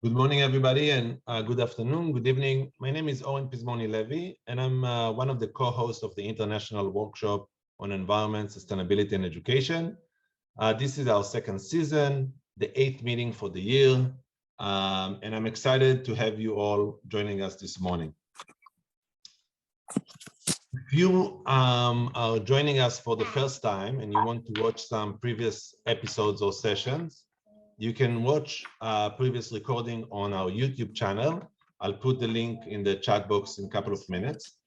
Good morning, everybody, and good afternoon, good evening. My name is Oren Pizmoni-Levy, and I'm one of the co-hosts of the International Workshop on Environment, Sustainability, and Education. This is our second season, the 8th meeting for the year, and I'm excited to have you all joining us this morning. If you are joining us for the first time and you want to watch some previous episodes or sessions, you can watch previous recording on our YouTube channel. I'll put the link in the chat box in a couple of minutes.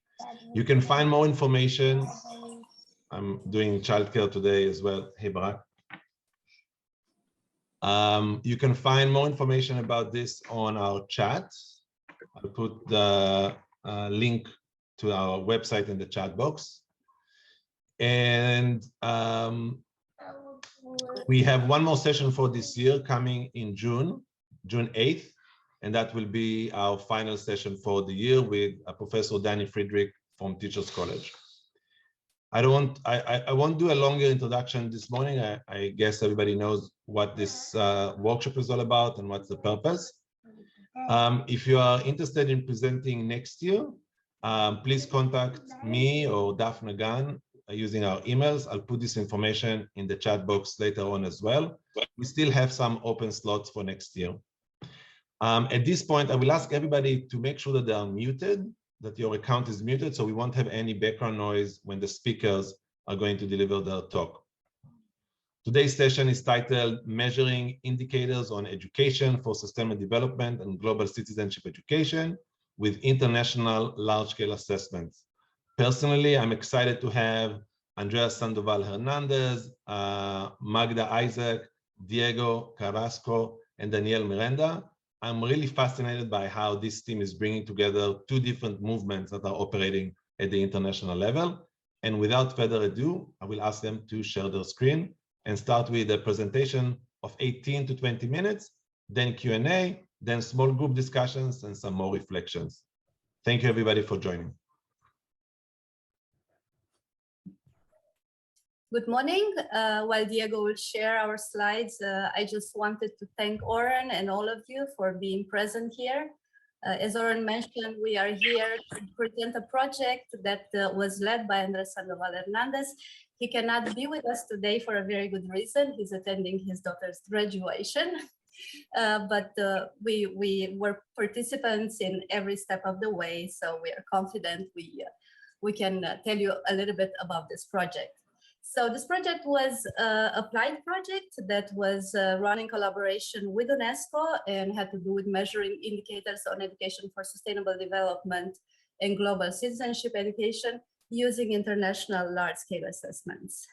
You can find more information. I'm doing childcare today as well. Hey, Barak. You can find more information about this on our chat. I'll put the link to our website in the chat box. And we have one more session for this year coming in June 8th, and that will be our final session for the year with Professor Danny Friedrich from Teachers College. I won't do a longer introduction this morning. I guess everybody knows what this workshop is all about and what's the purpose. If you are interested in presenting next year, please contact me or Daphne Gan using our emails. I'll put this information in the chat box later on as well. We still have some open slots for next year. At this point, I will ask everybody to make sure that they are muted, that your account is muted, so we won't have any background noise when the speakers are going to deliver their talk. Today's session is titled Measuring Indicators on Education for Sustainable Development and Global Citizenship Education with International Large-Scale Assessments. Personally, I'm excited to have Andrea Sandoval Hernandez, Magda Isaac, Diego Carrasco, and Daniel Miranda. I'm really fascinated by how this team is bringing together two different movements that are operating at the international level. And without further ado, I will ask them to share their screen and start with a presentation of 18 to 20 minutes, then Q&A, then small group discussions, and some more reflections. Thank you, everybody, for joining. Good morning. While Diego will share our slides, I just wanted to thank Oren and all of you for being present here. As Oren mentioned, we are here to present a project that was led by Andres Sandoval Hernandez. He cannot be with us today for a very good reason. He's attending his daughter's graduation. But we were participants in every step of the way, so we are confident we can tell you a little bit about this project. So this project was an applied project that was run in collaboration with UNESCO and had to do with measuring indicators on education for sustainable development and global citizenship education using international large-scale assessments.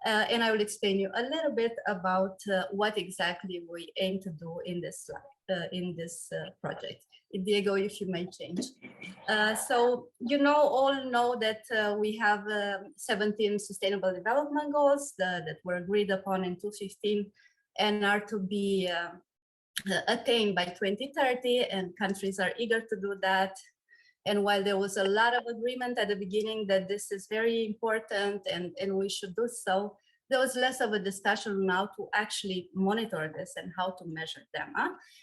And I will explain you a little bit about what exactly we aim to do in this slide, project. Diego, if you may change. So you all know that we have 17 Sustainable Development Goals that were agreed upon in 2015 and are to be attained by 2030, and countries are eager to do that. And while there was a lot of agreement at the beginning that this is very important and we should do so, there was less of a discussion now to actually monitor this and how to measure them.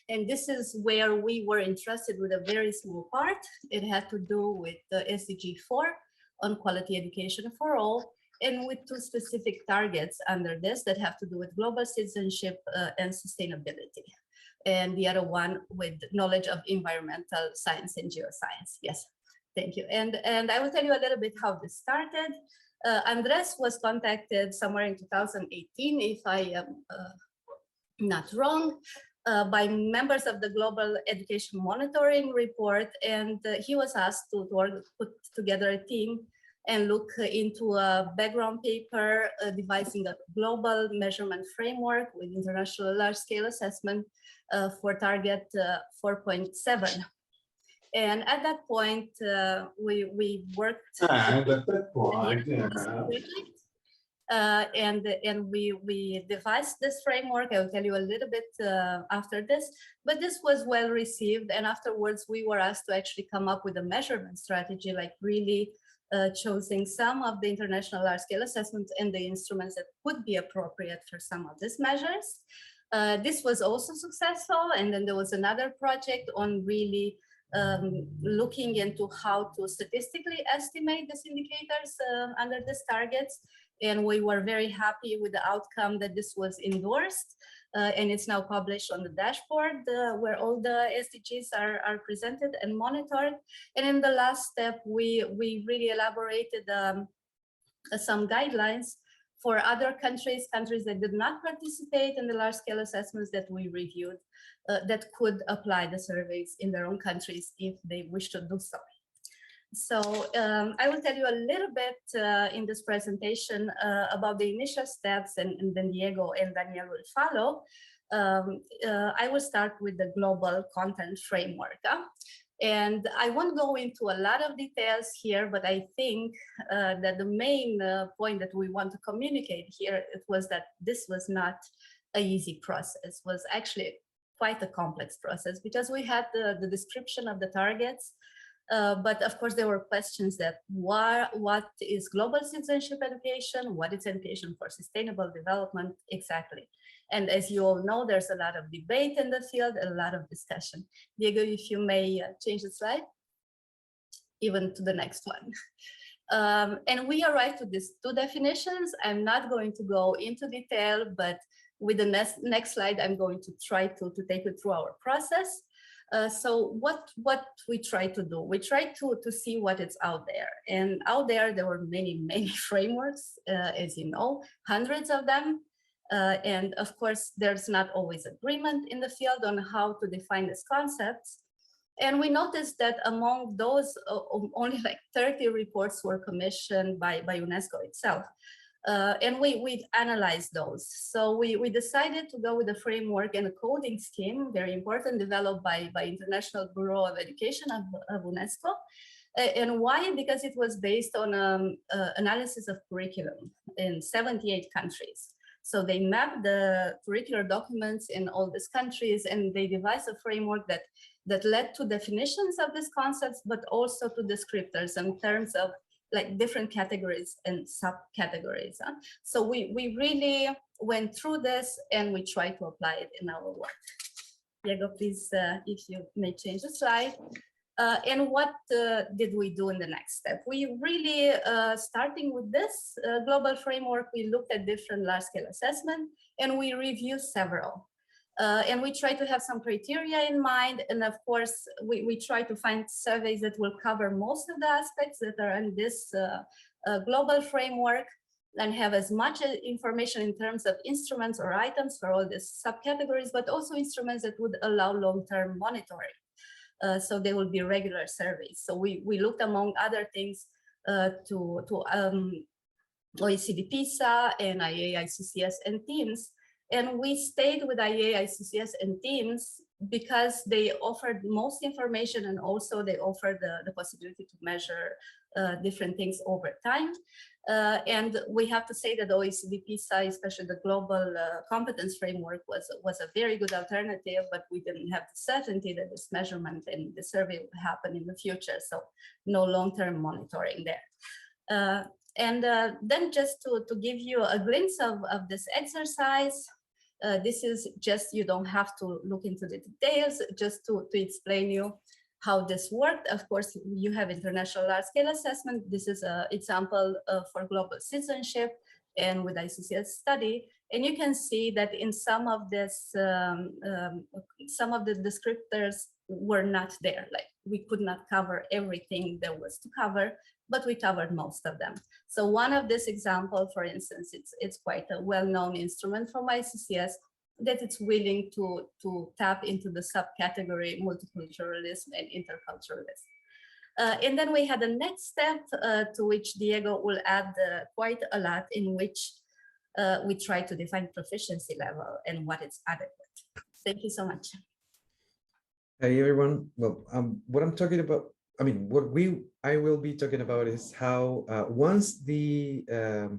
And this is where we were interested with a very small part. It had to do with the SDG 4 on quality education for all, and with two specific targets under this that have to do with global citizenship and sustainability. And the other one with knowledge of environmental science and geoscience. Yes, thank you. And I will tell you a little bit how this started. Andres was contacted somewhere in 2018, if I am not wrong, by members of the Global Education Monitoring Report, and he was asked to put together a team and look into a background paper devising a global measurement framework with international large-scale assessment for target 4.7. And at that point, we worked. At that point, and we devised this framework. I will tell you a little bit after this, but this was well received. And afterwards, we were asked to actually come up with a measurement strategy, like really choosing some of the international large-scale assessments and the instruments that would be appropriate for some of these measures. This was also successful, and then there was another project on really looking into how to statistically estimate these indicators under these targets. And we were very happy with the outcome that this was endorsed. And it's now published on the dashboard where all the SDGs are presented and monitored. And in the last step, we really elaborated some guidelines for other countries that did not participate in the large-scale assessments that we reviewed, that could apply the surveys in their own countries if they wish to do so. So I will tell you a little bit in this presentation about the initial steps, and then Diego and Daniel will follow. I will start with the global content framework. And I won't go into a lot of details here, but I think that the main point that we want to communicate here, it was that this was not an easy process. It was actually quite a complex process, because we had the description of the targets, but of course there were questions that what is global citizenship education? What is education for sustainable development exactly? And as you all know, there's a lot of debate in the field, a lot of discussion. Diego, if you may change the slide, even to the next one. And we arrived to these two definitions. I'm not going to go into detail, but with the next slide, I'm going to try to take you through our process. So what we try to do, we try to see what is out there. And out there were many frameworks, as you know, hundreds of them. And of course, there's not always agreement in the field on how to define these concepts. And we noticed that among those, only like 30 reports were commissioned by UNESCO itself. And we analyzed those. So we decided to go with a framework and a coding scheme, very important, developed by International Bureau of Education of UNESCO. And why? Because it was based on analysis of curriculum in 78 countries. So they mapped the curricular documents in all these countries, and they devised a framework that led to definitions of these concepts, but also to descriptors in terms of like different categories and subcategories. So we really went through this, and we tried to apply it in our work. Diego, please, if you may change the slide. And what did we do in the next step? We really, starting with this global framework, we looked at different large-scale assessment, and we reviewed several. And we try to have some criteria in mind. And of course, we try to find surveys that will cover most of the aspects that are in this global framework, and have as much information in terms of instruments or items for all these subcategories, but also instruments that would allow long-term monitoring. So they will be regular surveys. So we looked, among other things, to OECD PISA and IEA ICCS and TEAMS. And we stayed with IEA ICCS and TEAMS because they offered most information, and also they offered the possibility to measure different things over time. And we have to say that the OECD PISA, especially the global competence framework, was a very good alternative, but we didn't have the certainty that this measurement and the survey would happen in the future. So no long-term monitoring there. And then just to give you a glimpse of this exercise, this is just, you don't have to look into the details, just to explain you how this worked. Of course, you have international large-scale assessment. This is an example for global citizenship and with ICCS study. And you can see that in some of this, some of the descriptors were not there. Like, we could not cover everything there was to cover, but we covered most of them. So one of this example, for instance, it's quite a well-known instrument from ICCS, that it's willing to tap into the subcategory multiculturalism and interculturalism. And then we had the next step, to which Diego will add quite a lot, in which we try to define proficiency level and what is adequate. Thank you so much. Hey everyone. Well, what I'm talking about, I mean, I will be talking about is how once there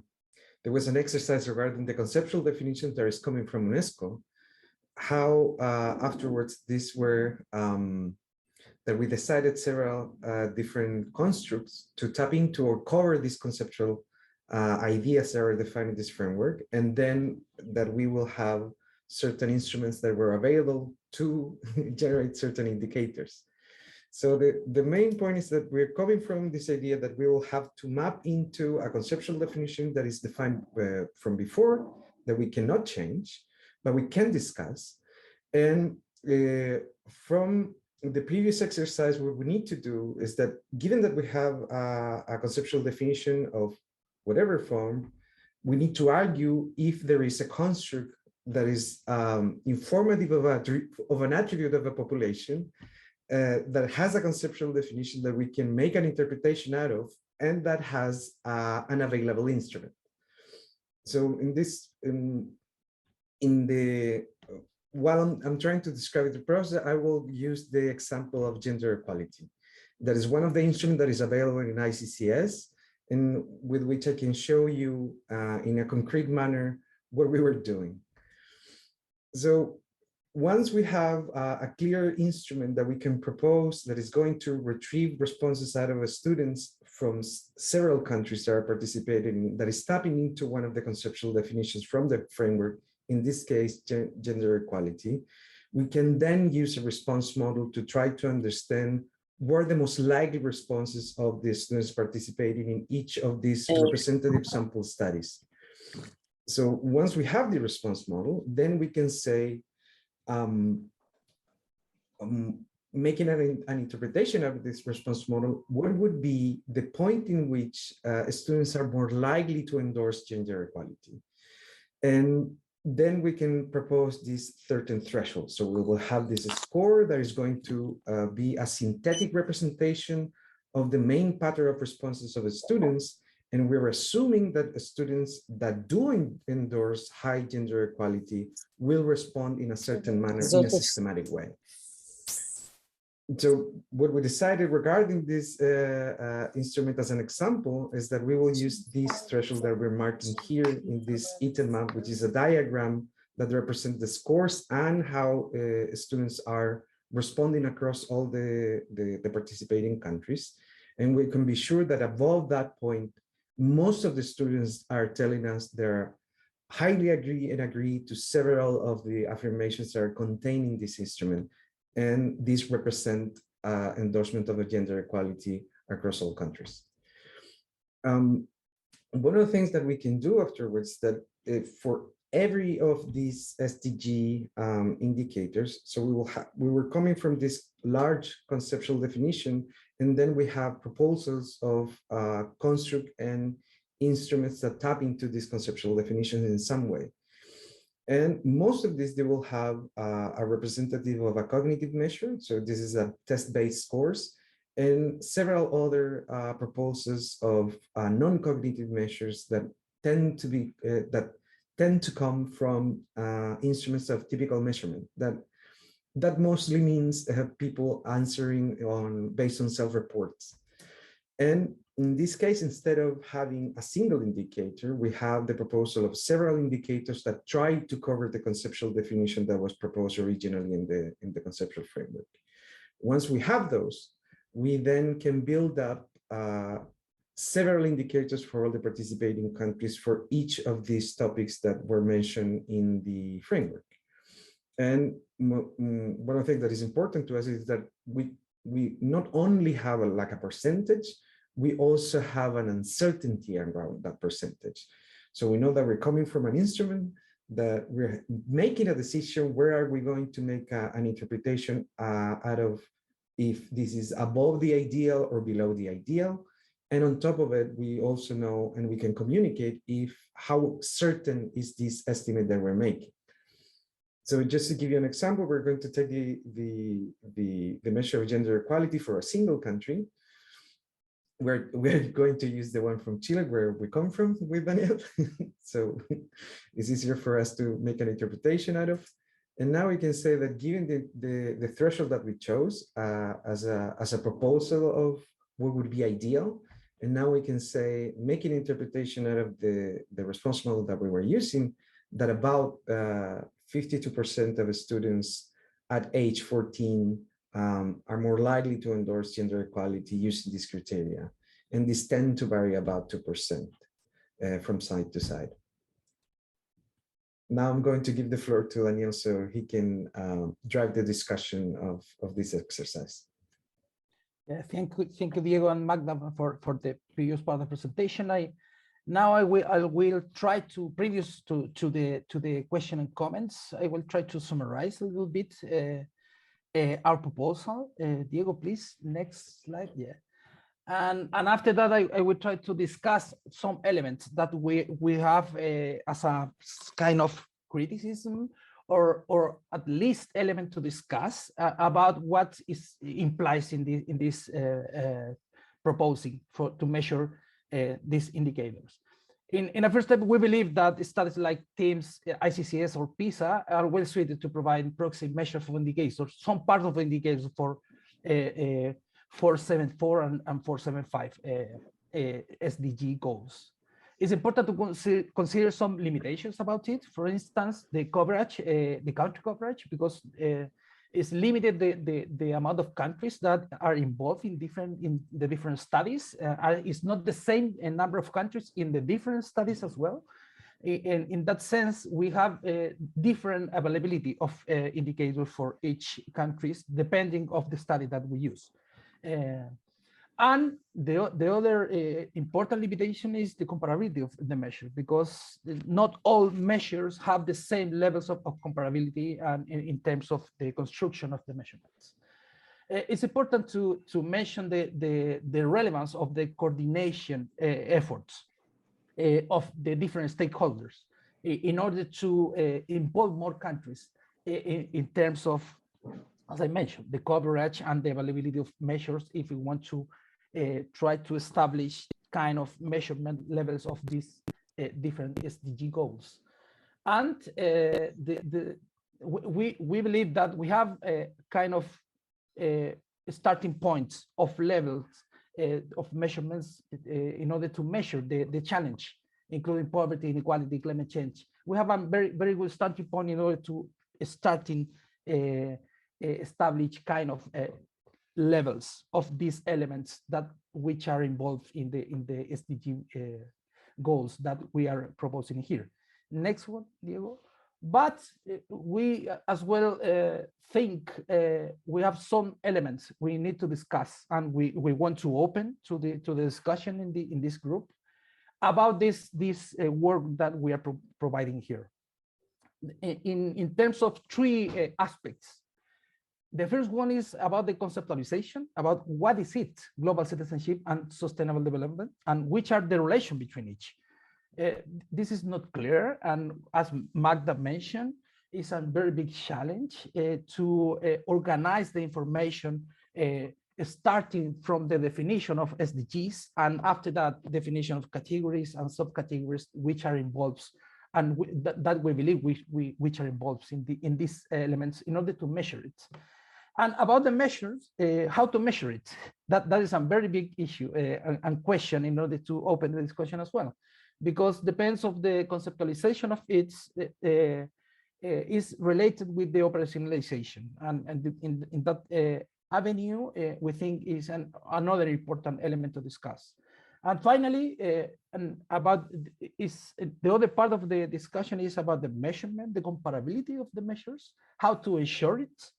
was an exercise regarding the conceptual definitions that is coming from UNESCO, how afterwards these were, that we decided several different constructs to tap into or cover these conceptual ideas that are defined in this framework, and then that we will have certain instruments that were available to generate certain indicators. So the main point is that we're coming from this idea that we will have to map into a conceptual definition that is defined from before, that we cannot change, but we can discuss. And from the previous exercise, what we need to do is that, given that we have a conceptual definition of whatever form, we need to argue if there is a construct that is informative of an attribute of a population that has a conceptual definition that we can make an interpretation out of, and that has an available instrument. So in this, while I'm trying to describe the process, I will use the example of gender equality. That is one of the instruments that is available in ICCS, and with which I can show you in a concrete manner what we were doing. So once we have a clear instrument that we can propose that is going to retrieve responses out of students from several countries that are participating, that is tapping into one of the conceptual definitions from the framework, in this case, gender equality, we can then use a response model to try to understand what are the most likely responses of the students participating in each of these representative sample studies. So once we have the response model, then we can say, making an interpretation of this response model, what would be the point in which students are more likely to endorse gender equality? And then we can propose these certain thresholds. So we will have this score that is going to be a synthetic representation of the main pattern of responses of the students. And we're assuming that students that do endorse high gender equality will respond in a certain manner, in a systematic way. So what we decided regarding this instrument as an example is that we will use this threshold that we're marking here in this item map, which is a diagram that represents the scores and how students are responding across all the participating countries. And we can be sure that above that point, most of the students are telling us they're highly agree to several of the affirmations that are contained in this instrument. And these represent endorsement of a gender equality across all countries. One of the things that we can do afterwards, that for every of these SDG indicators, so we were coming from this large conceptual definition, and then we have proposals of construct and instruments that tap into this conceptual definition in some way. And most of this, they will have a representative of a cognitive measure. So this is a test-based scores, and several other proposals of non-cognitive measures that tend to come from instruments of typical measurement. That mostly means people answering based on self-reports. And in this case, instead of having a single indicator, we have the proposal of several indicators that try to cover the conceptual definition that was proposed originally in the conceptual framework. Once we have those, we then can build up several indicators for all the participating countries for each of these topics that were mentioned in the framework. And one of the things that is important to us is that we not only have a percentage, we also have an uncertainty around that percentage. So we know that we're coming from an instrument, that we're making a decision, where are we going to make an interpretation out of if this is above the ideal or below the ideal. And on top of it, we also know, and we can communicate how certain is this estimate that we're making. So just to give you an example, we're going to take the measure of gender equality for a single country. We're going to use the one from Chile, where we come from with Daniel. So it's easier for us to make an interpretation out of. And now we can say that given the threshold that we chose as a proposal of what would be ideal, and now we can say, make an interpretation out of the response model that we were using, that about 52% of students at age 14 are more likely to endorse gender equality using this criteria. And these tend to vary about 2% from side to side. now I'm going to give the floor to Daniel so he can drive the discussion of this exercise. Yeah, thank you, Diego and Magda, for the previous part of the presentation. I will try to, previous to the question and comments, I will try to summarize a little bit our proposal. Diego, please, next slide. Yeah. And after that, I will try to discuss some elements that we have as a kind of criticism or at least element to discuss about what is implies in this proposing to measure these indicators. In a first step, we believe that studies like TIMSS, ICCS, or PISA are well suited to provide proxy measures of indicators, or some part of indicators for 474 and 475 SDG goals. It's important to consider some limitations about it. For instance, the coverage, the country coverage, because it's limited the amount of countries that are involved in the different studies. It's not the same number of countries in the different studies as well. In that sense, we have different availability of indicators for each countries depending of the study that we use. And the other important limitation is the comparability of the measure, because not all measures have the same levels of comparability and in terms of the construction of the measurements. It's important to mention the relevance of the coordination efforts of the different stakeholders in order to involve more countries in terms of, as I mentioned, the coverage and the availability of measures if we want to try to establish kind of measurement levels of these different SDG goals. And we believe that we have a kind of starting points of levels of measurements in order to measure the challenge, including poverty, inequality, climate change. We have a very good starting point in order to establish kind of levels of these elements which are involved in the SDG goals that we are proposing here. Next one, Diego. But we as well think we have some elements we need to discuss, and we want to open to the discussion in this group about this work that we are providing here. In terms of three aspects. The first one is about the conceptualization, about what is it, global citizenship and sustainable development, and which are the relation between each. This is not clear, and as Magda mentioned, it's a very big challenge to organize the information starting from the definition of SDGs, and after that, definition of categories and subcategories which are involved, and that we believe which are involved in these elements in order to measure it. And about the measures, how to measure it, that is a very big issue and question in order to open the discussion as well, because depends of the conceptualization of it is related with the operationalization, and in that avenue we think is another important element to discuss. And finally, about the other part of the discussion is about the measurement, the comparability of the measures, how to ensure it,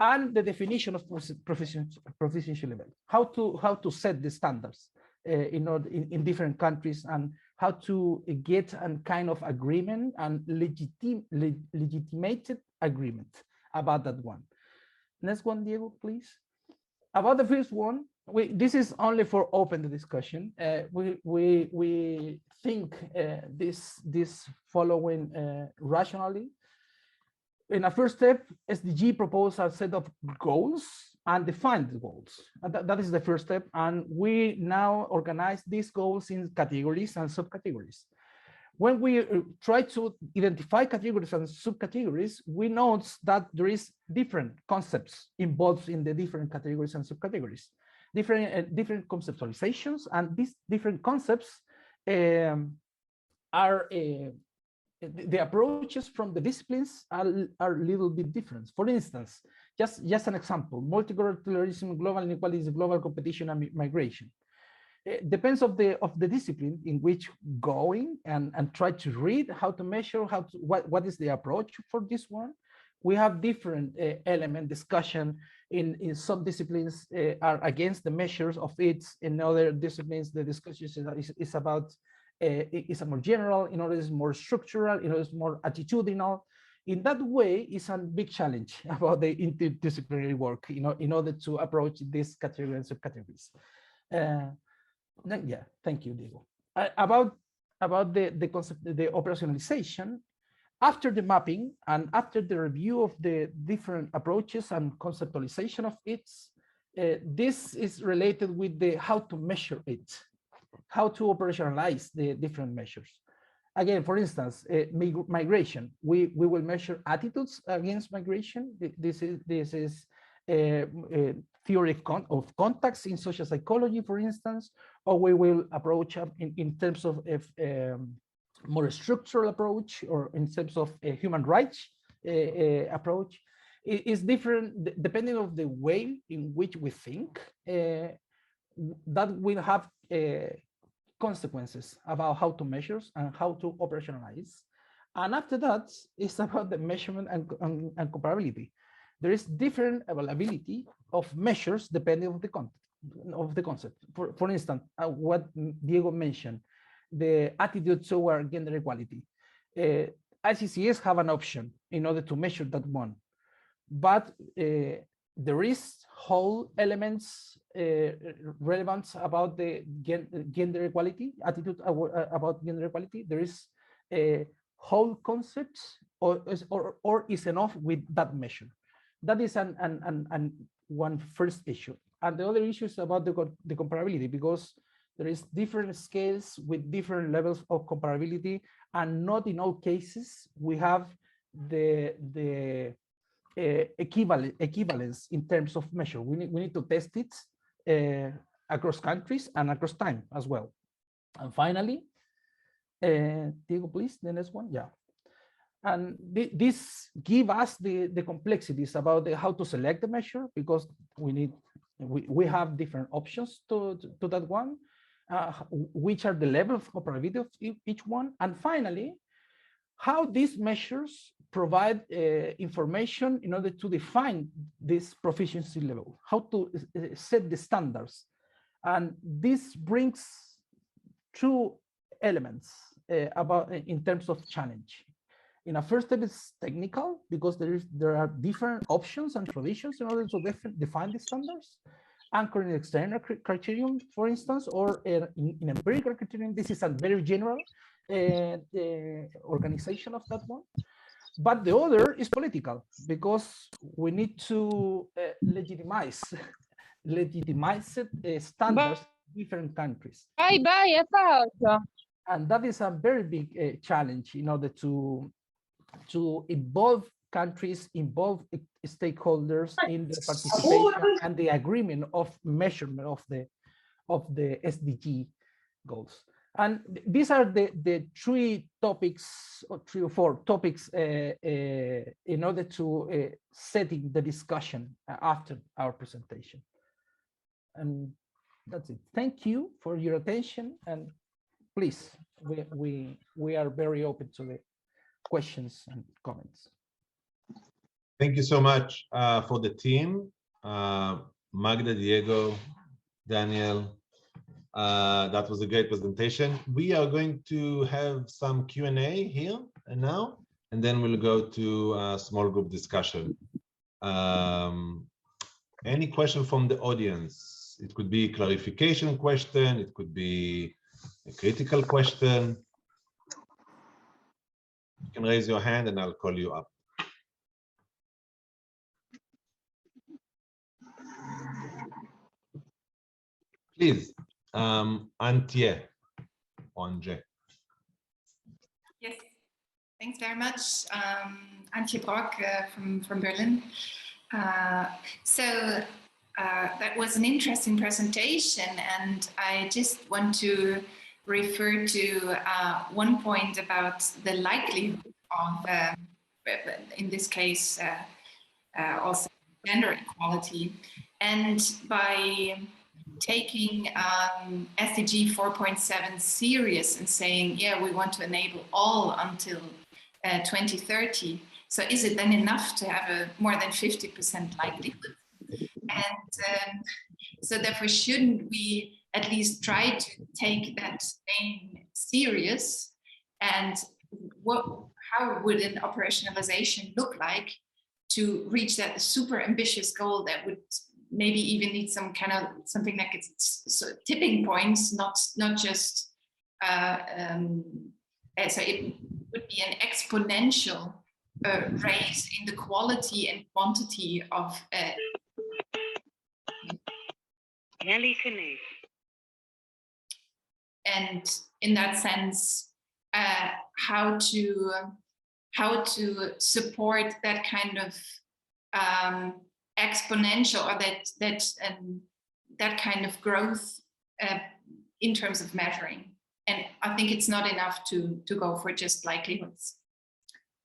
and the definition of proficiency level, how to set the standards in different countries, and how to get a kind of agreement and legitimated agreement about that one. Next one, Diego, please. About the first one, this is only for open the discussion. We think this following rationally. In a first step, SDG proposed a set of goals and defined the goals. And that is the first step. And we now organize these goals in categories and subcategories. When we try to identify categories and subcategories, we note that there is different concepts involved in the different categories and subcategories, different conceptualizations, and these different concepts are the approaches from the disciplines are a little bit different. For instance, just an example: multiculturalism, global inequalities, global competition, and migration. It depends of the discipline in which going and try to read how to measure, what is the approach for this one. We have different element discussion. In some disciplines are against the measures of it. In other disciplines, the discussion is about is more general. In others, is more structural. In others, more attitudinal. In that way, it's a big challenge about the interdisciplinary work, in order to approach these categories and subcategories. Yeah, thank you, Diego. About the concept, the operationalization, after the mapping and after the review of the different approaches and conceptualization of it, this is related with the how to measure it, how to operationalize the different measures. Again, for instance, migration, we will measure attitudes against migration. This is theory of contacts in social psychology, for instance, or we will approach in terms of more structural approach, or in terms of a human rights approach. It is different depending on the way in which we think. That will have consequences about how to measure and how to operationalize. And after that, it's about the measurement and comparability. There is different availability of measures depending on the concept. For instance, what Diego mentioned, the attitude toward gender equality. ICCS have an option in order to measure that one, but there is whole elements relevant about the gender equality, attitude about gender equality. There is a whole concept, or is enough with that measure. That is one first issue. And the other issue is about the comparability, because there is different scales with different levels of comparability, and not in all cases we have the equivalence in terms of measure. We need to test it across countries and across time as well. And finally, Diego, please, the next one. Yeah. And this give us the complexities about how to select the measure, because we have different options to that one. Which are the levels of comparability of each one, and finally, how these measures provide information in order to define this proficiency level, how to set the standards. And this brings two elements in terms of challenge. In a first step, it's technical, because there are different options and traditions in order to define the standards. Anchored in external criterion, for instance, or in empirical criterion. This is a very general organization of that one. But the other is political, because we need to legitimize standards in different countries. And that is a very big challenge in order to involve countries, involve stakeholders in the participation and the agreement of measurement of the SDG goals. And these are the three topics, or three or four topics, in order to setting the discussion after our presentation. And that's it. Thank you for your attention, and please, we are very open to the questions and comments. Thank you so much for the team, Magda, Diego, Daniel. That was a great presentation. We are going to have some Q&A here and now, and then we'll go to a small group discussion. Any question from the audience? It could be a clarification question, it could be a critical question. You can raise your hand and I'll call you up. Please, Antje. Yes, thanks very much. Antje Brock from Berlin. That was an interesting presentation, and I just want to refer to one point about the likelihood of, in this case, also gender equality. And by taking SDG 4.7 serious and saying, yeah, we want to enable all until 2030. So is it then enough to have a more than 50% likelihood? And so therefore, shouldn't we at least try to take that aim serious? And how would an operationalization look like to reach that super ambitious goal that would maybe even need some kind of something like it's tipping points, not just so it would be an exponential raise in the quality and quantity of and in that sense, how to support that kind of exponential or that kind of growth in terms of measuring. And I think it's not enough to go for just likelihoods.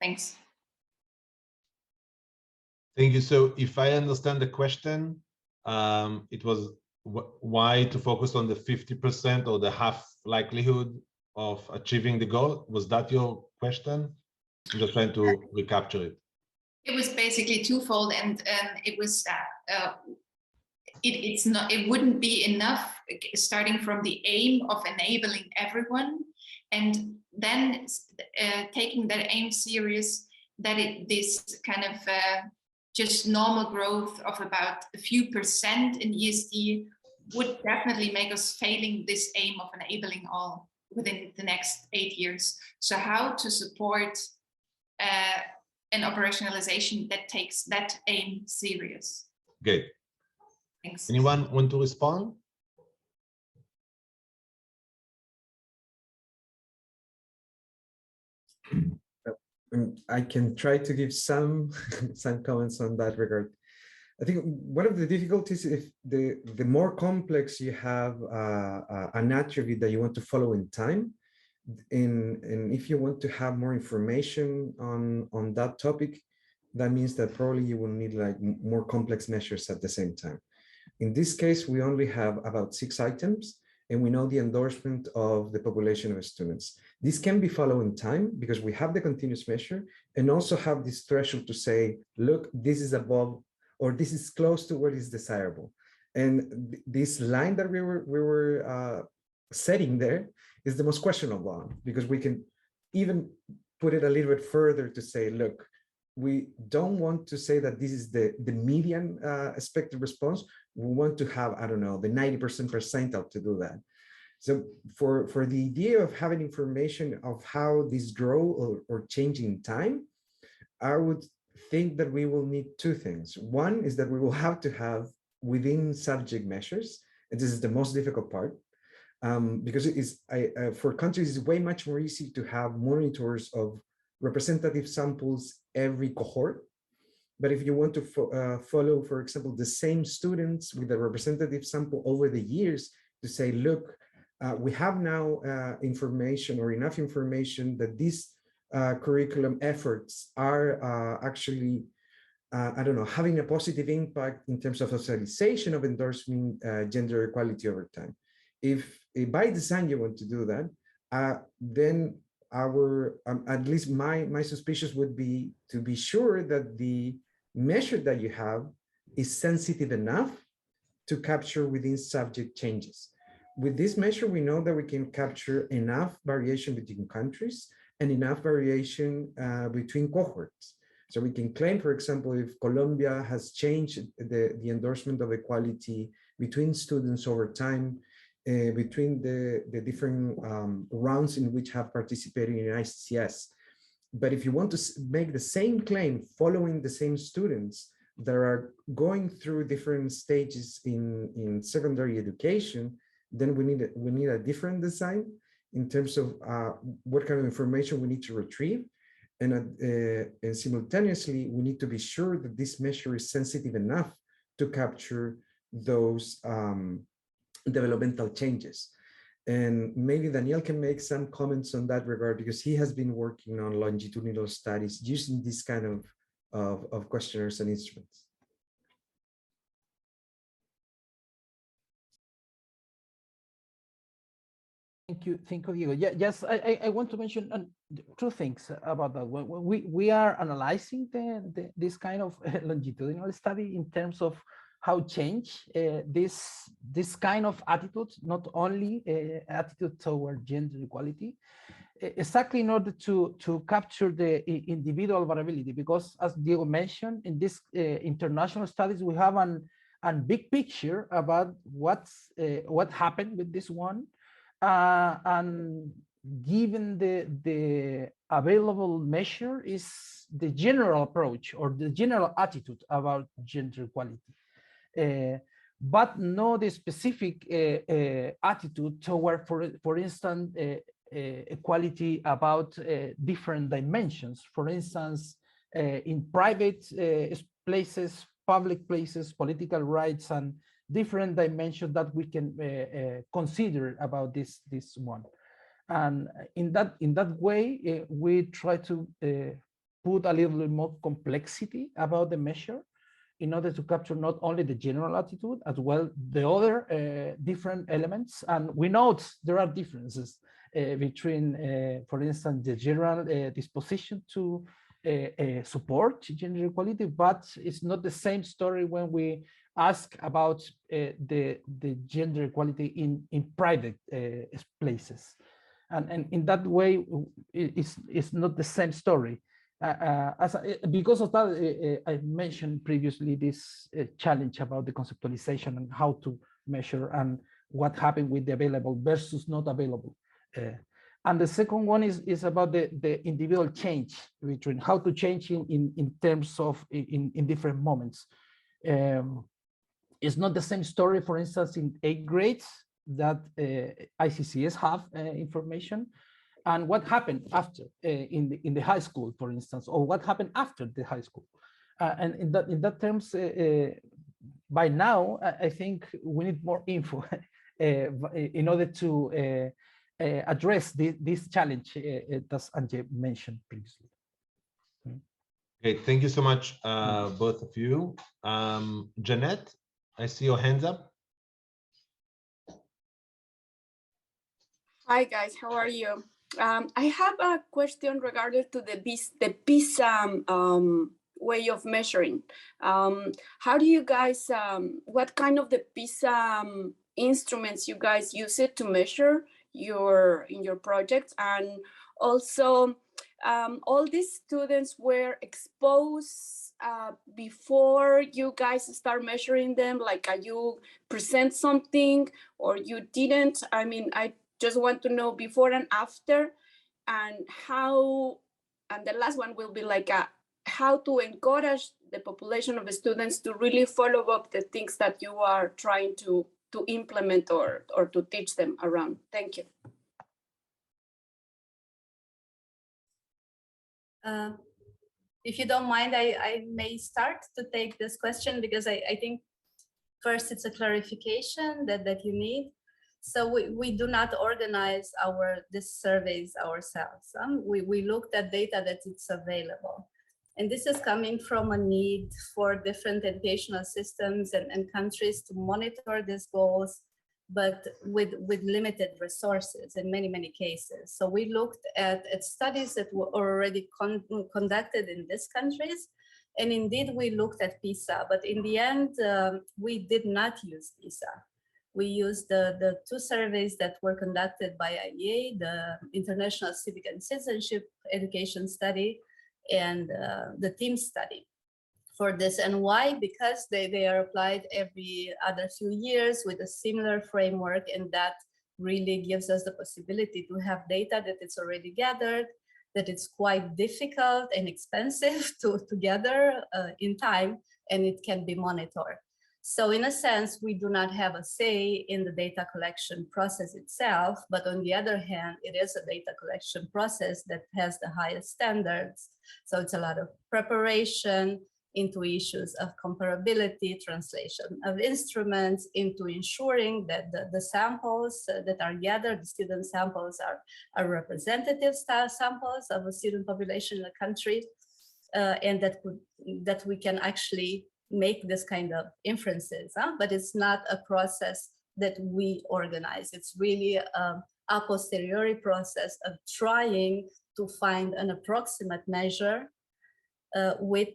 Thanks. Thank you. So if I understand the question, it was why to focus on the 50% or the half likelihood of achieving the goal? Was that your question? I'm just trying to recapture it. It was basically twofold, and it was it wouldn't be enough starting from the aim of enabling everyone, and then taking that aim serious, that this kind of just normal growth of about a few percent in ESD would definitely make us failing this aim of enabling all within the next 8 years. So how to support an operationalization that takes that aim serious? Good. Thanks. Anyone want to respond? I can try to give some comments on that regard. I think one of the difficulties, if the more complex you have an attribute that you want to follow in time, and if you want to have more information on that topic, that means that probably you will need like more complex measures at the same time. In this case, we only have about 6 items, and we know the endorsement of the population of students. This can be followed in time because we have the continuous measure and also have this threshold to say, look, this is above or this is close to what is desirable. And this line that we were setting there is the most questionable one, because we can even put it a little bit further to say, look, we don't want to say that this is the median expected response. We want to have, I don't know, the 90% percentile to do that. So for the idea of having information of how this grow or change in time, I would think that we will need 2 things. One is that we will have to have within subject measures, and this is the most difficult part, because it is for countries, it's way much more easy to have monitors of representative samples every cohort. But if you want to follow, for example, the same students with a representative sample over the years to say, look, we have now information or enough information that these curriculum efforts are actually, I don't know, having a positive impact in terms of socialization of endorsing gender equality over time. If by design you want to do that, then our, at least my suspicions would be to be sure that the measure that you have is sensitive enough to capture within subject changes. With this measure, we know that we can capture enough variation between countries and enough variation between cohorts. So we can claim, for example, if Colombia has changed the endorsement of equality between students over time, between the different rounds in which have participated in ICCS. But if you want to make the same claim following the same students that are going through different stages in secondary education, then we need a different design in terms of what kind of information we need to retrieve. And simultaneously, we need to be sure that this measure is sensitive enough to capture those developmental changes. And maybe Daniel can make some comments on that regard, because he has been working on longitudinal studies using this kind of questionnaires and instruments. Thank you, Diego. Yeah, yes, I want to mention two things about that. When we are analyzing this kind of longitudinal study in terms of how change this kind of attitude, not only attitude toward gender equality, exactly in order to capture the individual variability, because as Diego mentioned, in this international studies we have a big picture about what happened with this one, and given the available measure is the general approach or the general attitude about gender equality, but not the specific attitude toward, for instance, equality about different dimensions. For instance, in private places, public places, political rights, and different dimensions that we can consider about this one. And in that way, we try to put a little bit more complexity about the measure in order to capture not only the general attitude, as well the other different elements. And we note there are differences between, for instance, the general disposition to support gender equality, but it's not the same story when we ask about the gender equality in private places. And in that way, it's not the same story. Because of that, I mentioned previously this challenge about the conceptualization and how to measure and what happened with the available versus not available. And the second one is about the individual change, between how to change in terms of in different moments. It's not the same story, for instance, in 8th grades that ICCS have information, and what happened after in the high school, for instance, or what happened after the high school. And in that terms, by now, I think we need more info in order to address this challenge that Anje mentioned previously. Okay, thank you so much, both of you. Jeanette, I see your hands up. Hi guys, how are you? I have a question regarding to the PISA way of measuring. How do you guys, what kind of the PISA instruments you guys use it to measure in your projects? And also, all these students were exposed before you guys start measuring them, like you present something or you didn't? I mean, I just want to know before and after, and how, and the last one will be like how to encourage the population of the students to really follow up the things that you are trying to implement or to teach them around. Thank you. If you don't mind, I may start to take this question, because I think first it's a clarification that you need. So we do not organize these surveys ourselves. We looked at data that it's available. And this is coming from a need for different educational systems and countries to monitor these goals, but with limited resources in many cases. So we looked at studies that were already conducted in these countries. And indeed, we looked at PISA, but in the end, we did not use PISA. We used the two surveys that were conducted by IEA, the International Civic and Citizenship Education Study, and the team study for this. And why? Because they are applied every other few years with a similar framework, and that really gives us the possibility to have data that it's already gathered, that it's quite difficult and expensive to gather in time, and it can be monitored. So in a sense, we do not have a say in the data collection process itself, but on the other hand, it is a data collection process that has the highest standards. So it's a lot of preparation into issues of comparability, translation of instruments, into ensuring that the samples that are gathered, the student samples are representative samples of a student population in a country, and that we can actually make this kind of inferences, but it's not a process that we organize. It's really a posteriori process of trying to find an approximate measure with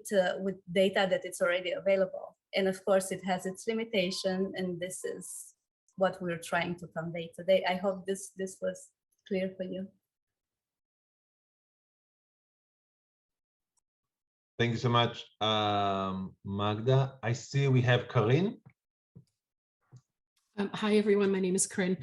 data that it's already available. And of course, it has its limitation, and this is what we're trying to convey today. I hope this was clear for you. Thank you so much, Magda. I see we have Karin. Hi, everyone. My name is Corinne.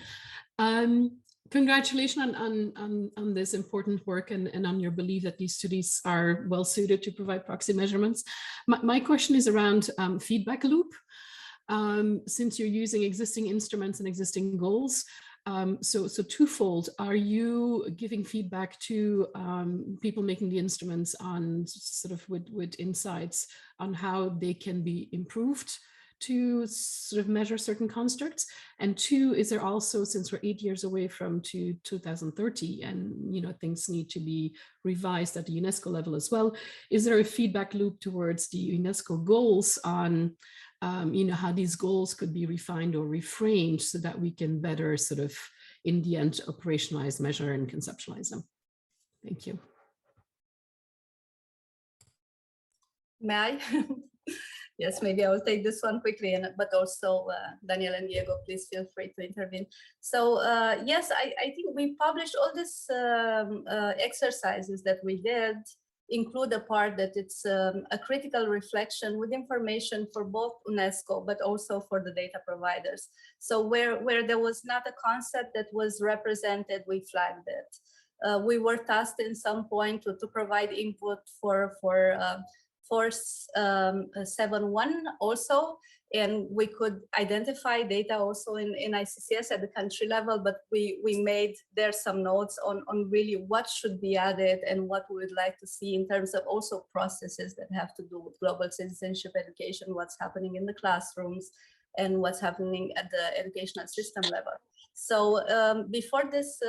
Congratulations on this important work and on your belief that these studies are well suited to provide proxy measurements. My question is around feedback loop. Since you're using existing instruments and existing goals, so twofold, are you giving feedback to people making the instruments on sort of with insights on how they can be improved to sort of measure certain constructs? And two, is there also, since we're 8 years away from 2030 and things need to be revised at the UNESCO level as well, is there a feedback loop towards the UNESCO goals on how these goals could be refined or reframed so that we can better sort of in the end operationalize, measure, and conceptualize them? Thank you. May I? Yes, maybe I will take this one quickly, but also Daniel and Diego, please feel free to intervene. So yes, I think we published all these exercises that we did, include a part that it's a critical reflection with information for both UNESCO, but also for the data providers. So where there was not a concept that was represented, we flagged it. We were tasked in some point to provide input for 471 also, and we could identify data also in ICCS at the country level, but we made there some notes on really what should be added and what we would like to see in terms of also processes that have to do with global citizenship education, what's happening in the classrooms, and what's happening at the educational system level. So before this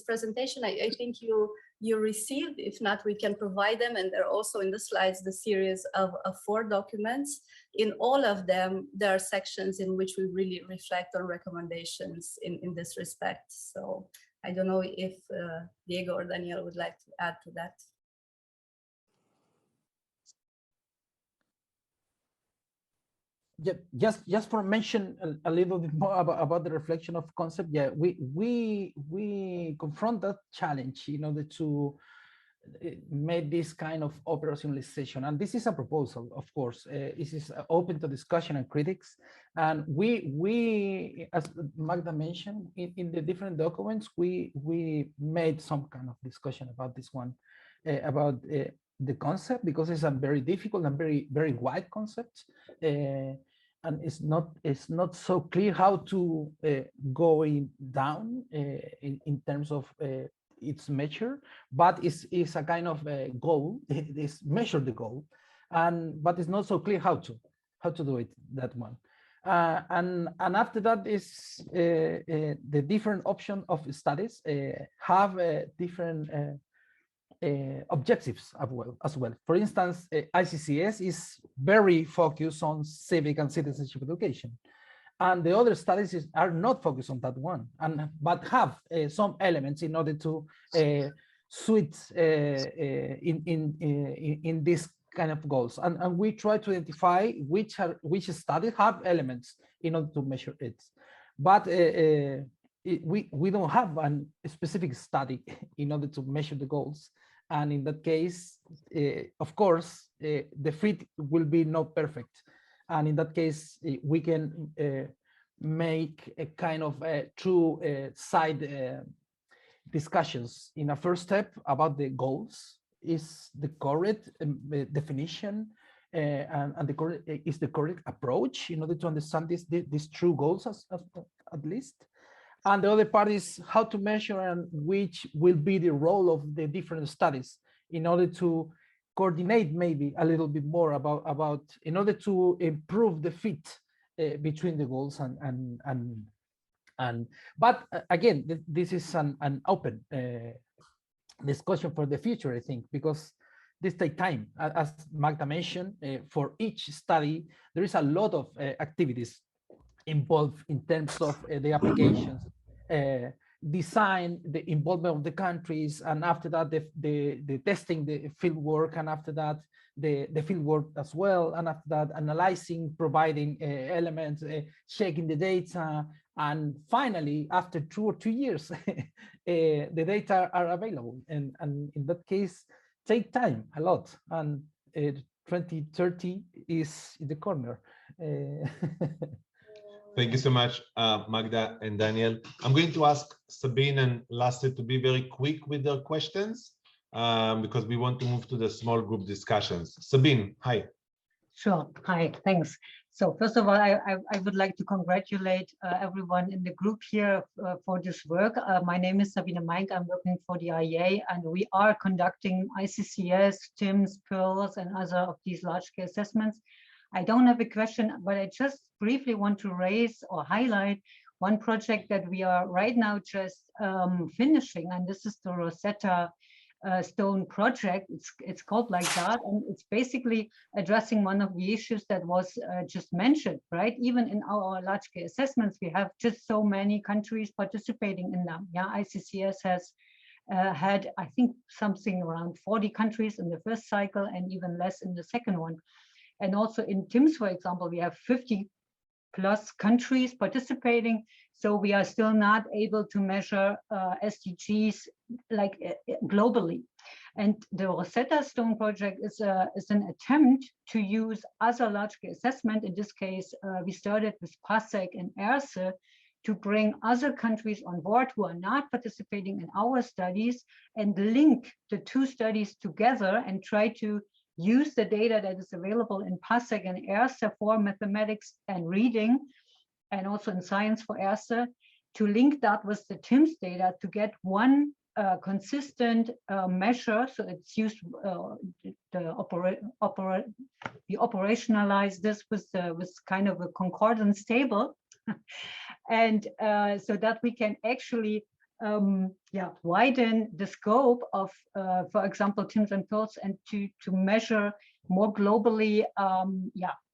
presentation, I think you received, if not, we can provide them, and they're also in the slides, the series of 4 documents. In all of them, there are sections in which we really reflect on recommendations in this respect. So I don't know if Diego or Daniel would like to add to that. Yeah, just for mention a little bit more about the reflection of concept. Yeah, we confront that challenge in order to make this kind of operationalization, and this is a proposal, of course. This is open to discussion and critics, and we as Magda mentioned in the different documents, we made some kind of discussion about this one, about the concept, because it's a very difficult and very wide concept, and it's not so clear how to going down in terms of its measure, but it's a kind of a goal. It's measure the goal, but it's not so clear how to do it, that one. And after that is the different option of studies have different objectives as well. For instance, ICCS is very focused on civic and citizenship education, and the other studies are not focused on that one, but have some elements in order to suit in this kind of goals. And we try to identify which studies have elements in order to measure it. But we don't have a specific study in order to measure the goals. And in that case, of course, the fit will be not perfect. And in that case, we can make a kind of two side discussions. In a first step about the goals, is the correct definition and is the correct approach in order to understand these true goals at least. And the other part is how to measure and which will be the role of the different studies in order to coordinate maybe a little bit more about in order to improve the fit between the goals but again, this is an open discussion for the future, I think, because this takes time. As Magda mentioned, for each study, there is a lot of activities involved in terms of the applications, design, the involvement of the countries, and after that the testing, the field work, and after that the field work as well, and after that analyzing, providing elements, checking the data, and finally after 2 or 2 years the data are available, and in that case take time a lot, and 2030 is in the corner. Thank you so much, Magda and Daniel. I'm going to ask Sabine and Lasse to be very quick with their questions because we want to move to the small group discussions. Sabine, hi. Sure. Hi, thanks. So first of all, I would like to congratulate everyone in the group here for this work. My name is Sabine Meink. I'm working for the IEA, and we are conducting ICCS, TIMSS, PEARLS, and other of these large-scale assessments. I don't have a question, but I just briefly want to raise or highlight one project that we are right now just finishing, and this is the Rosetta Stone project. It's called like that, and it's basically addressing one of the issues that was just mentioned, right? Even in our large-scale assessments, we have just so many countries participating in them. Yeah, ICCS has had, I think, something around 40 countries in the first cycle and even less in the second one. And also in TIMSS, for example, we have 50+ countries participating. So we are still not able to measure SDGs like globally. And the Rosetta Stone project is an attempt to use other large-scale assessment. In this case, we started with PASEC and ERSE to bring other countries on board who are not participating in our studies and link the two studies together and try to use the data that is available in PASEC and ERSE for mathematics and reading, and also in science for ERSE, to link that with the TIMSS data to get one consistent measure. So it's used, we operationalize this with kind of a concordance table, and so that we can actually widen the scope of, for example, TIMSS and PEARLS, and to measure more globally,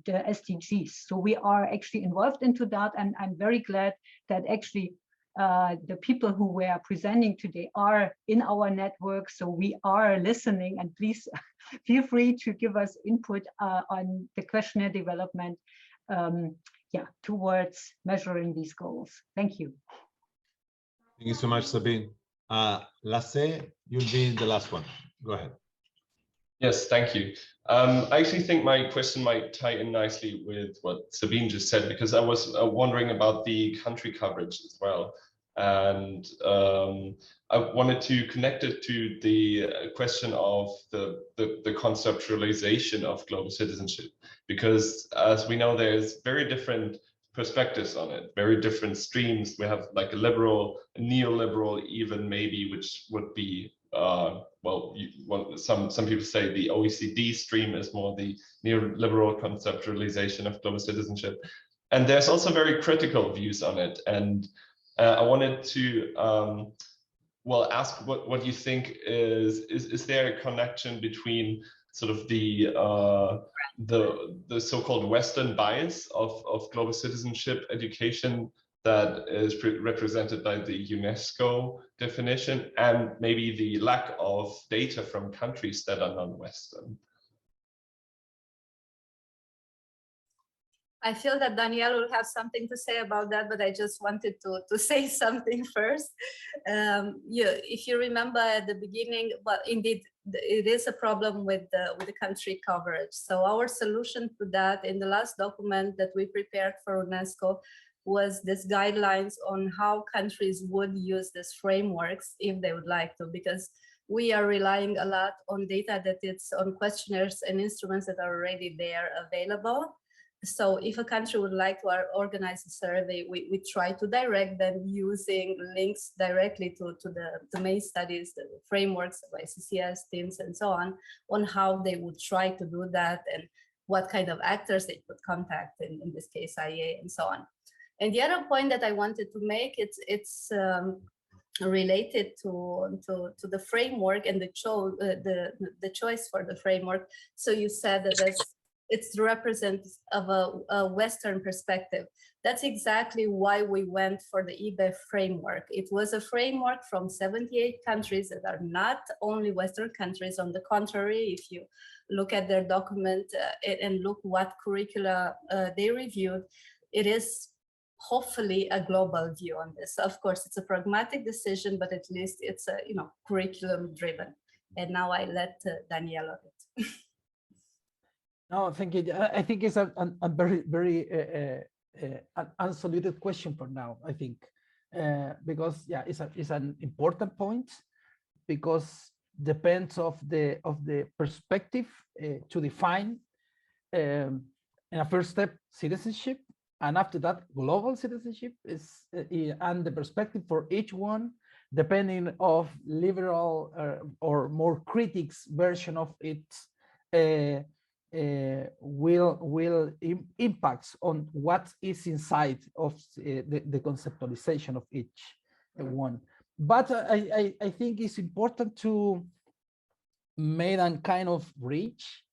the SDGs. So we are actually involved into that, and I'm very glad that actually the people who were presenting today are in our network. So we are listening, and please feel free to give us input on the questionnaire development, towards measuring these goals. Thank you. Thank you so much, Sabine. Lasse, you'll be the last one. Go ahead. Yes, thank you. I actually think my question might tie in nicely with what Sabine just said, because I was wondering about the country coverage as well. And I wanted to connect it to the question of the conceptualization of global citizenship, because as we know, there's very different perspectives on it, very different streams. We have like a liberal, a neoliberal, even maybe, which would be some people say the OECD stream is more the neoliberal conceptualization of global citizenship, and there's also very critical views on it. And I wanted to ask what you think is there a connection between sort of the so-called Western bias of global citizenship education that is represented by the UNESCO definition, and maybe the lack of data from countries that are non-Western? I feel that Danielle will have something to say about that, but I just wanted to say something first. If you remember at the beginning, well, indeed, it is a problem with the country coverage. So our solution to that in the last document that we prepared for UNESCO was this guidelines on how countries would use these frameworks if they would like to, because we are relying a lot on data that it's on questionnaires and instruments that are already there available. So if a country would like to organize a survey, we try to direct them using links directly to the main studies, the frameworks of ICCS, TIMSS, and so on how they would try to do that and what kind of actors they could contact, in this case, IEA, and so on. And the other point that I wanted to make, it's related to the framework and the choice for the framework. So you said that it's representative of a Western perspective, That's exactly why we went for the EBE framework. It was a framework from 78 countries that are not only Western countries. On the contrary, if you look at their document and look what curricula they reviewed, it is hopefully a global view on this. Of course, it's a pragmatic decision, but at least it's a curriculum driven. And now I let Danielle on it. No, thank you. I think it's a very an unsolicited question for now, I think, because yeah, it's an important point, because depends of the perspective to define in a first step citizenship, and after that global citizenship is and the perspective for each one, depending of liberal or more critics version of it, will impacts on what is inside of the conceptualization of each one. But I think it's important to make a kind of bridge,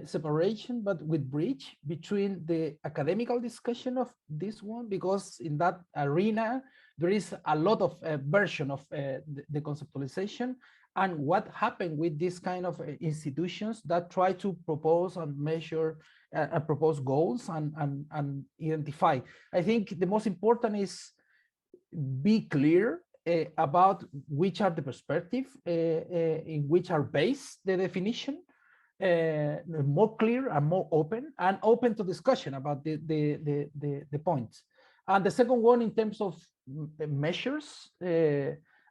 separation, but with bridge between the academical discussion of this one, because in that arena there is a lot of version of the conceptualization, and what happened with this kind of institutions that try to propose and measure and propose goals and identify. I think the most important is be clear about which are the perspective in which are based the definition, more clear and more open to discussion about the points. And the second one, in terms of measures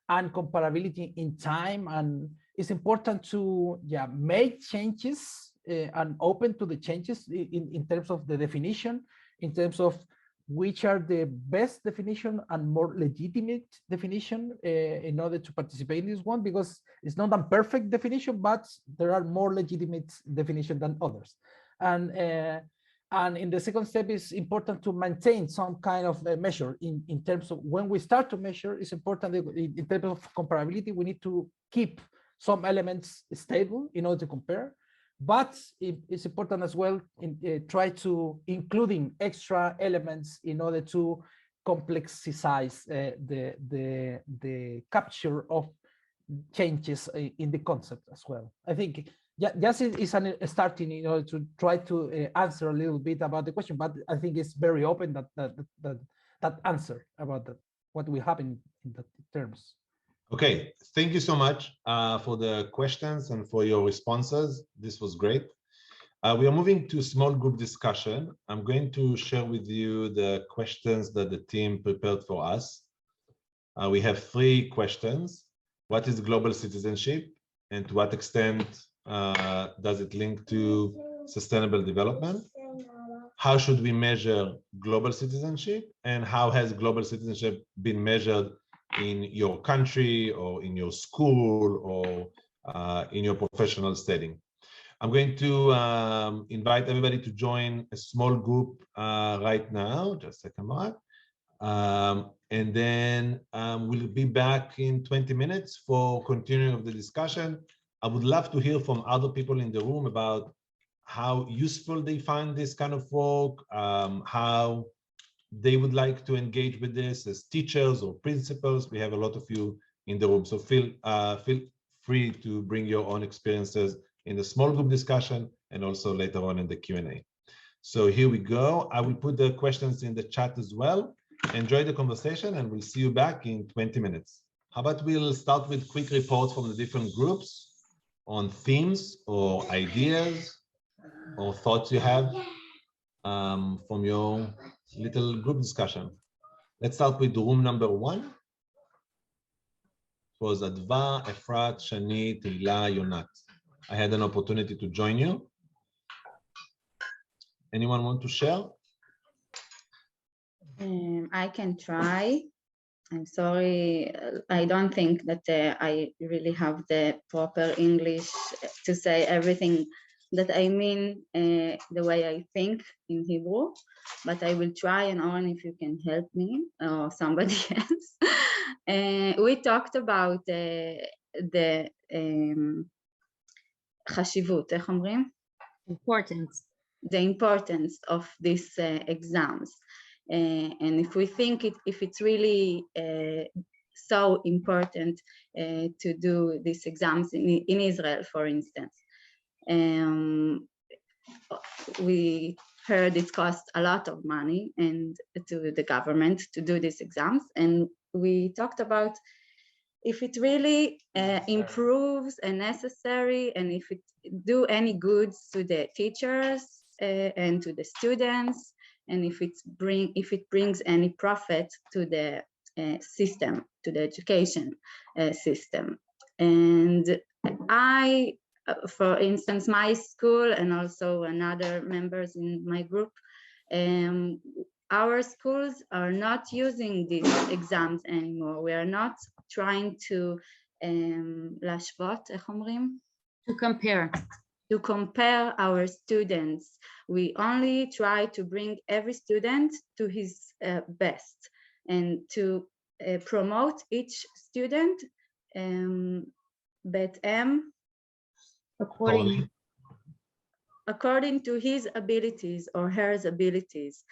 and comparability in time, and it's important to make changes and open to the changes in terms of the definition, in terms of which are the best definition and more legitimate definition in order to participate in this one, because it's not a perfect definition, but there are more legitimate definitions than others. And in the second step, it's important to maintain some kind of measure in terms of when we start to measure. It's important in terms of comparability, we need to keep some elements stable in order to compare. But it's important as well try to including extra elements in order to complexize the capture of changes in the concept as well. I think just is a starting in order to try to answer a little bit about the question, but I think it's very open that answer about what will happen in that terms. Okay, thank you so much for the questions and for your responses. This was great. We are moving to small group discussion. I'm going to share with you the questions that the team prepared for us. We have 3 questions. What is global citizenship, and to what extent does it link to sustainable development? How should we measure global citizenship, and how has global citizenship been measured in your country or in your school or in your professional setting? I'm going to invite everybody to join a small group right now. Just a second, Mark. And then we'll be back in 20 minutes for continuing of the discussion. I would love to hear from other people in the room about how useful they find this kind of work, how they would like to engage with this as teachers or principals. We have a lot of you in the room, so feel free to bring your own experiences in the small group discussion and also later on in the Q&A. So here we go. I will put the questions in the chat as well. Enjoy the conversation, and we'll see you back in 20 minutes. How about we'll start with quick reports from the different groups on themes or ideas or thoughts you have from your little group discussion. Let's start with room number 1. It was Adva, Efrat, Shani, Tila, Yonat. I had an opportunity to join you. Anyone want to share? I can try. I'm sorry, I don't think that I really have the proper English to say everything that I mean the way I think in Hebrew, but I will try, and Oren, if you can help me or somebody else. We talked about the חשיבות, איך אומרים? Importance. The importance of these exams. And if we think if it's really so important to do these exams in Israel, for instance. We heard it costs a lot of money and to the government to do these exams, and we talked about if it really improves and necessary, and if it do any goods to the teachers and to the students, and if it brings any profit to the system, to the education system. And for instance, my school and also another members in my group, our schools are not using these exams anymore. We are not trying to להשוות, איך אומרים? To compare our students. We only try to bring every student to his best and to promote each student בהתאם according to his abilities or her abilities.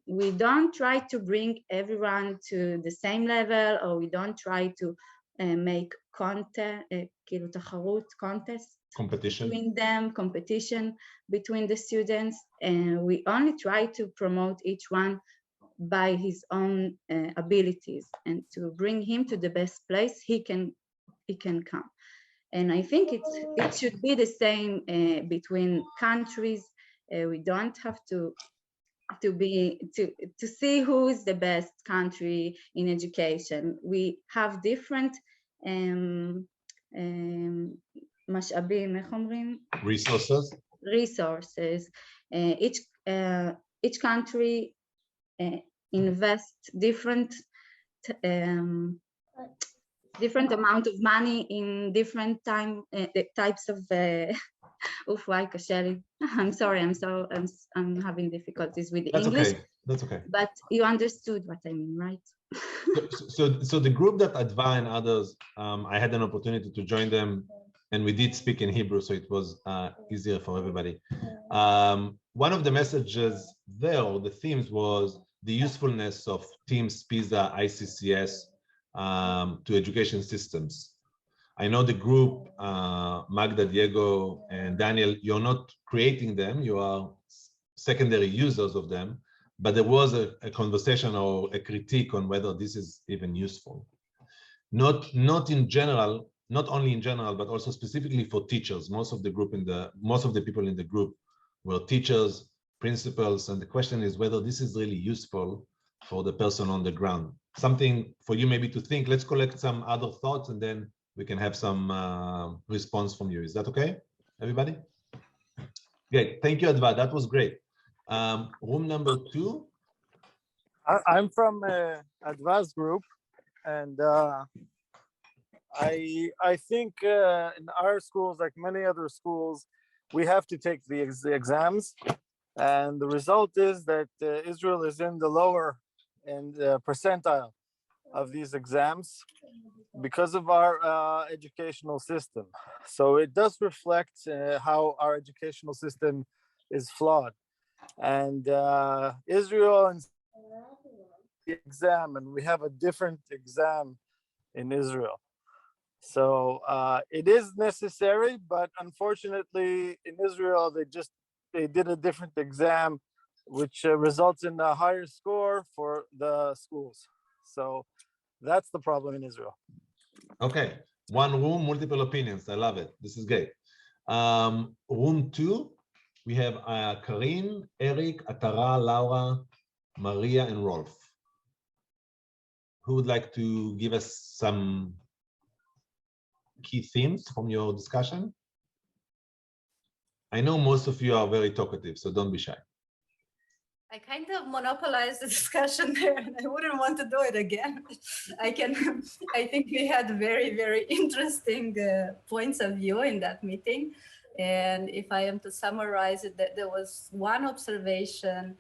We don't try to bring everyone to the same level, or we don't try to make competition between them, competition between the students, and we only try to promote each one by his own abilities and to bring him to the best place he can come. And I think it should be the same between countries. We don't have to see who is the best country in education. We have different resources. Each country invests different amount of money in different types of I'm sorry, I'm having difficulties with That's English. Okay. That's okay. But you understood what I mean, right? So the group that Adva and others, I had an opportunity to join them, and we did speak in Hebrew, so it was easier for everybody. One of the messages there, or the themes, was the usefulness of Teams, PISA, ICCS to education systems. I know the group, Magda, Diego, and Daniel, you're not creating them, you are secondary users of them, but there was a conversation or a critique on whether this is even useful. Not in general, not only in general, but also specifically for teachers. Most of the people in the group were teachers, principals, and the question is whether this is really useful for the person on the ground. Something for you maybe to think. Let's collect some other thoughts and then we can have some response from you. Is that okay, everybody? Great, thank you, Adva, that was great. Room number 2. I'm from Adva's group, and I think in our schools, like many other schools, we have to take the exams, and the result is that Israel is in the lower percentile of these exams because of our educational system. So it does reflect how our educational system is flawed. And Israel and the exam, and we have a different exam in Israel. So it is necessary, but unfortunately in Israel, they did a different exam, which results in a higher score for the schools. So that's the problem in Israel. Okay, one room, multiple opinions. I love it. This is great. Room 2, we have Karin, Eric, Atara, Laura, Maria, and Rolf. Who would like to give us some key themes from your discussion? I know most of you are very talkative, so don't be shy. I kind of monopolized the discussion there, and I wouldn't want to do it again. I think we had very, very interesting points of view in that meeting. And if I am to summarize it, that there was one observation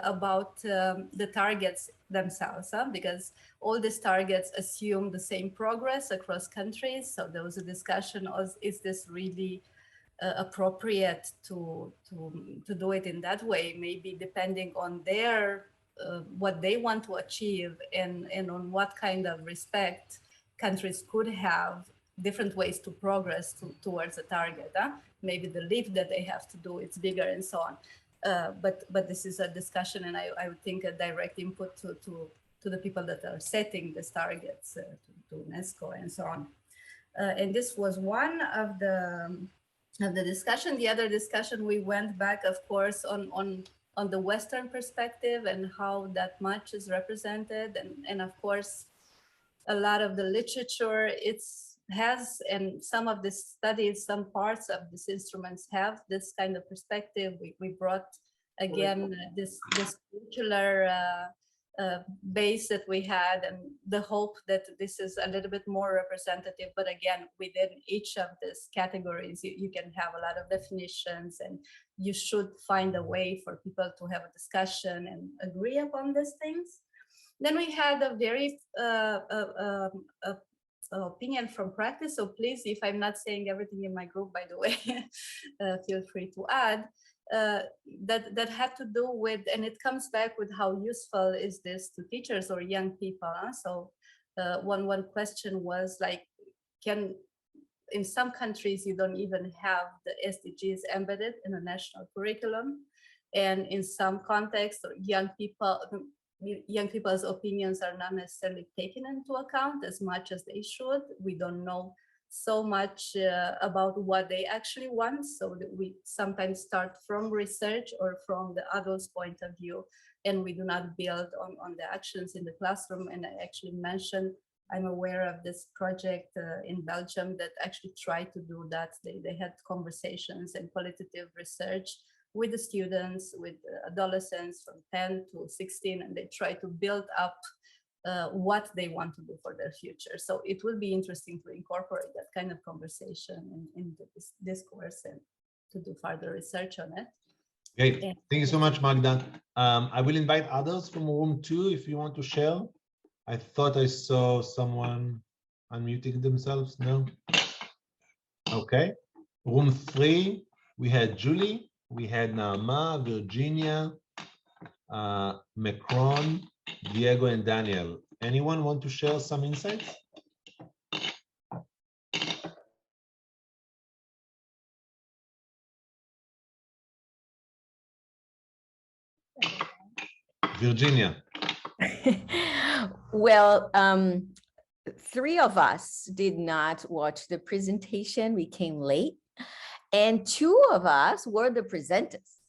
about the targets themselves, because all these targets assume the same progress across countries. So there was a discussion of, is this really appropriate to do it in that way, maybe depending on their what they want to achieve and on what kind of respect countries could have different ways to progress towards a target. Maybe the leap that they have to do, it's bigger and so on. But this is a discussion, and I would think a direct input to the people that are setting these targets, to UNESCO and so on. And this was one of the discussion. The other discussion, we went back, of course, on the Western perspective and how that much is represented. And of course, a lot of the literature has, and some of the studies, some parts of these instruments have this kind of perspective. We brought, again, this curricular base that we had, and the hope that this is a little bit more representative. But again, within each of these categories, you can have a lot of definitions, and you should find a way for people to have a discussion and agree upon these things. Then we had a very opinion from practice. So please, if I'm not saying everything in my group, by the way, feel free to add. That had to do with, and it comes back with how useful is this to teachers or young people. So one question was like, in some countries you don't even have the SDGs embedded in a national curriculum, and in some contexts, young people's opinions are not necessarily taken into account as much as they should. We don't know so much about what they actually want, so that we sometimes start from research or from the adult's point of view, and we do not build on the actions in the classroom. And I actually mentioned, I'm aware of this project in Belgium that actually tried to do that. They had conversations and qualitative research with the students, with adolescents from 10 to 16, and they try to build up what they want to do for their future. So it will be interesting to incorporate that kind of conversation in this discourse and to do further research on it. Great. Thank you so much, Magda. I will invite others from room 2 if you want to share. I thought I saw someone unmuting themselves. No? Okay. Room 3, we had Julie, we had Naama, Virginia, Macron, Diego, and Daniel. Anyone want to share some insights? Virginia. Well, 3 of us did not watch the presentation. We came late, and 2 of us were the presenters.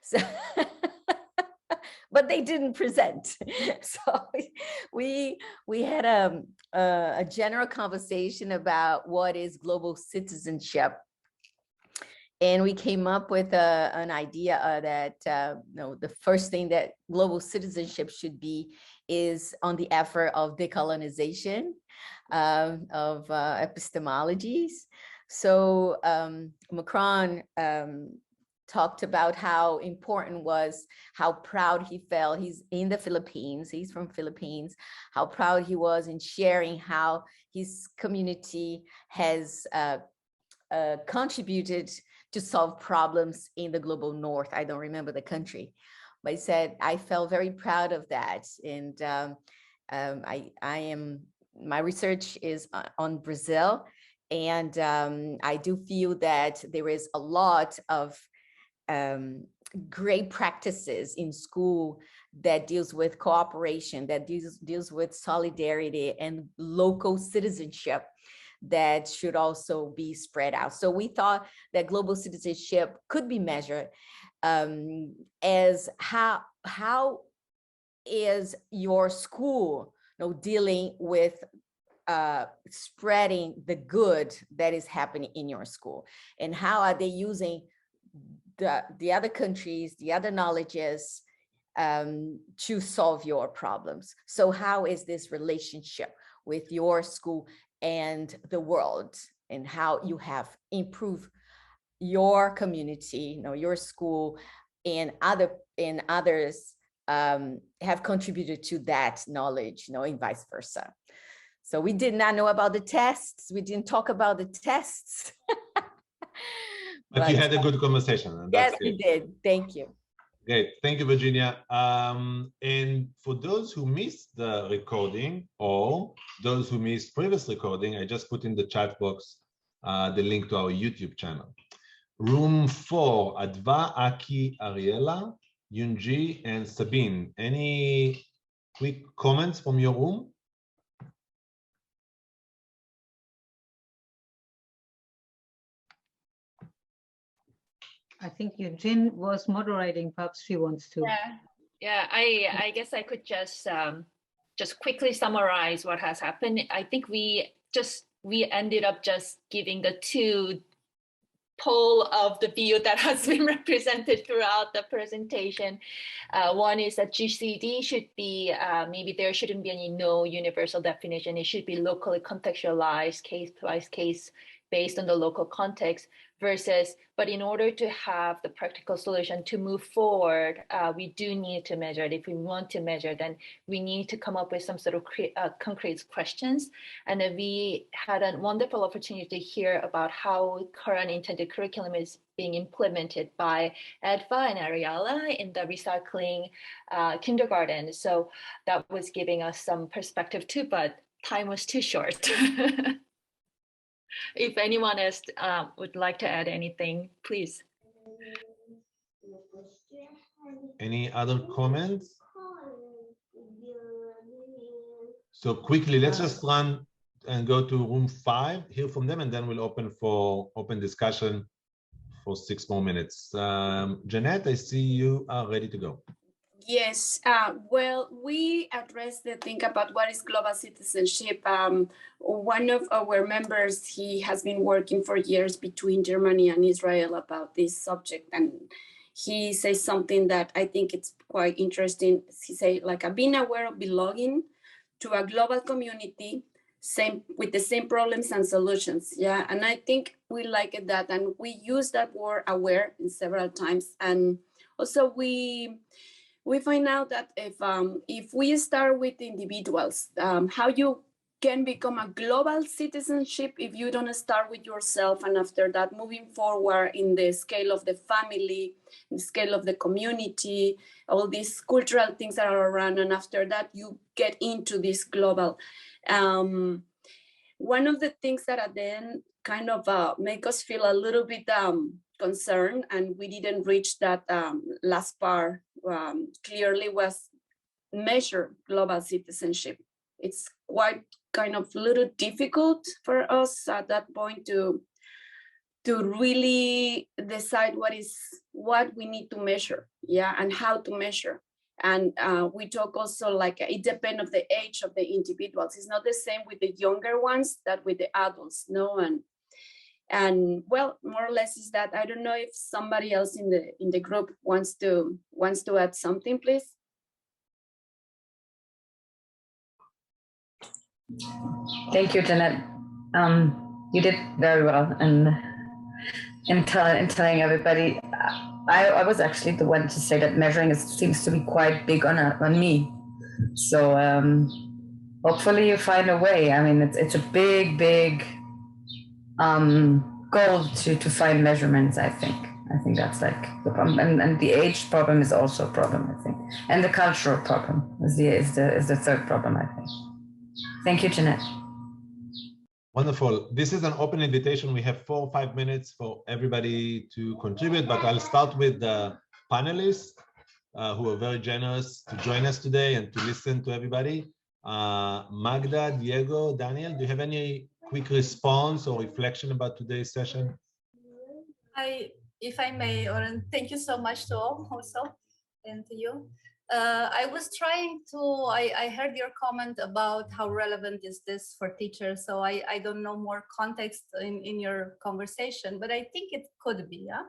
So, but they didn't present. So we had a general conversation about what is global citizenship. And we came up with an idea that the first thing that global citizenship should be is on the effort of decolonization of epistemologies. So Macron talked about how important was, how proud he felt. He's in the Philippines, he's from Philippines, how proud he was in sharing how his community has contributed to solve problems in the global north. I don't remember the country, but he said, I felt very proud of that. And my research is on Brazil. And I do feel that there is a lot of great practices in school that deals with cooperation, that deals with solidarity and local citizenship that should also be spread out. So we thought that global citizenship could be measured as how is your school dealing with spreading the good that is happening in your school, and how are they using the other countries, the other knowledges to solve your problems. So how is this relationship with your school and the world, and how you have improved your community, your school, and others have contributed to that knowledge, and vice versa. So we did not know about the tests. We didn't talk about the tests. But you had a good conversation. And that's yes, we good. did. Thank you. Great, thank you, Virginia. And for those who missed the recording or those who missed previous recording, I just put in the chat box the link to our YouTube channel. Room 4, Adva, Aki, Ariela, Yunji, and Sabine. Any quick comments from your room? I think Eugene was moderating. Perhaps she wants to. Yeah. I guess I could just quickly summarize what has happened. I think we ended up just giving the two pole of the view that has been represented throughout the presentation. One is that GCD should be, maybe there shouldn't be any universal definition. It should be locally contextualized, case by case, based on the local context, versus, but in order to have the practical solution to move forward, we do need to measure it. If we want to measure, then we need to come up with some sort of concrete questions. And then we had a wonderful opportunity to hear about how current intended curriculum is being implemented by Adva and Ariella in the recycling kindergarten. So that was giving us some perspective too, but time was too short. If anyone else would like to add anything, please. Any other comments? So quickly, let's just run and go to room 5, hear from them, and then we'll open for open discussion for 6 more minutes. Jeanette, I see you are ready to go. Yes, well, we addressed the thing about what is global citizenship. One of our members, he has been working for years between Germany and Israel about this subject, and he says something that I think it's quite interesting. He says, like, being aware of belonging to a global community, with the same problems and solutions. Yeah, and I think we like that, and we use that word aware in several times, and also we find out that if we start with individuals, how you can become a global citizenship if you don't start with yourself, and after that moving forward in the scale of the family, in the scale of the community, all these cultural things that are around, and after that you get into this global. One of the things that at the end kind of make us feel a little bit concerned, and we didn't reach that last part clearly, was measure global citizenship. It's quite kind of little difficult for us at that point to really decide what we need to measure, yeah, and how to measure. And we talk also, like, it depends on the age of the individuals. It's not the same with the younger ones that with the adults, no? And well, more or less is that. I don't know if somebody else in the group wants to add something, please. Thank you, Jeanette. You did very well in telling everybody. I was actually the one to say that measuring seems to be quite big on me. So hopefully you find a way. I mean, it's a big goal to find measurements. I think that's like the problem, and the age problem is also a problem, I think, and the cultural problem is the third problem, I think. Thank you, Jeanette. Wonderful. This is an open invitation. We have 4 or 5 minutes for everybody to contribute, but I'll start with the panelists who are very generous to join us today and to listen to everybody. Magda, Diego, Daniel, do you have any quick response or reflection about today's session? If I may, Oren, thank you so much to all also, and to you. I was trying to, I heard your comment about how relevant is this for teachers, so I don't know more context in your conversation, but I think it could be, yeah?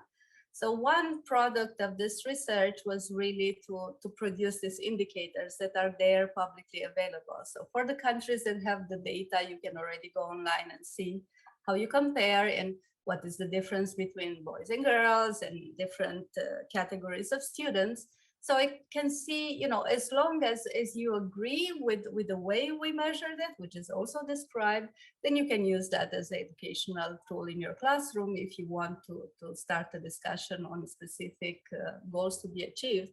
So one product of this research was really to produce these indicators that are there publicly available. So for the countries that have the data, you can already go online and see how you compare and what is the difference between boys and girls and different categories of students. So I can see, you know, as long as you agree with the way we measured it, which is also described, then you can use that as an educational tool in your classroom if you want to start a discussion on specific goals to be achieved.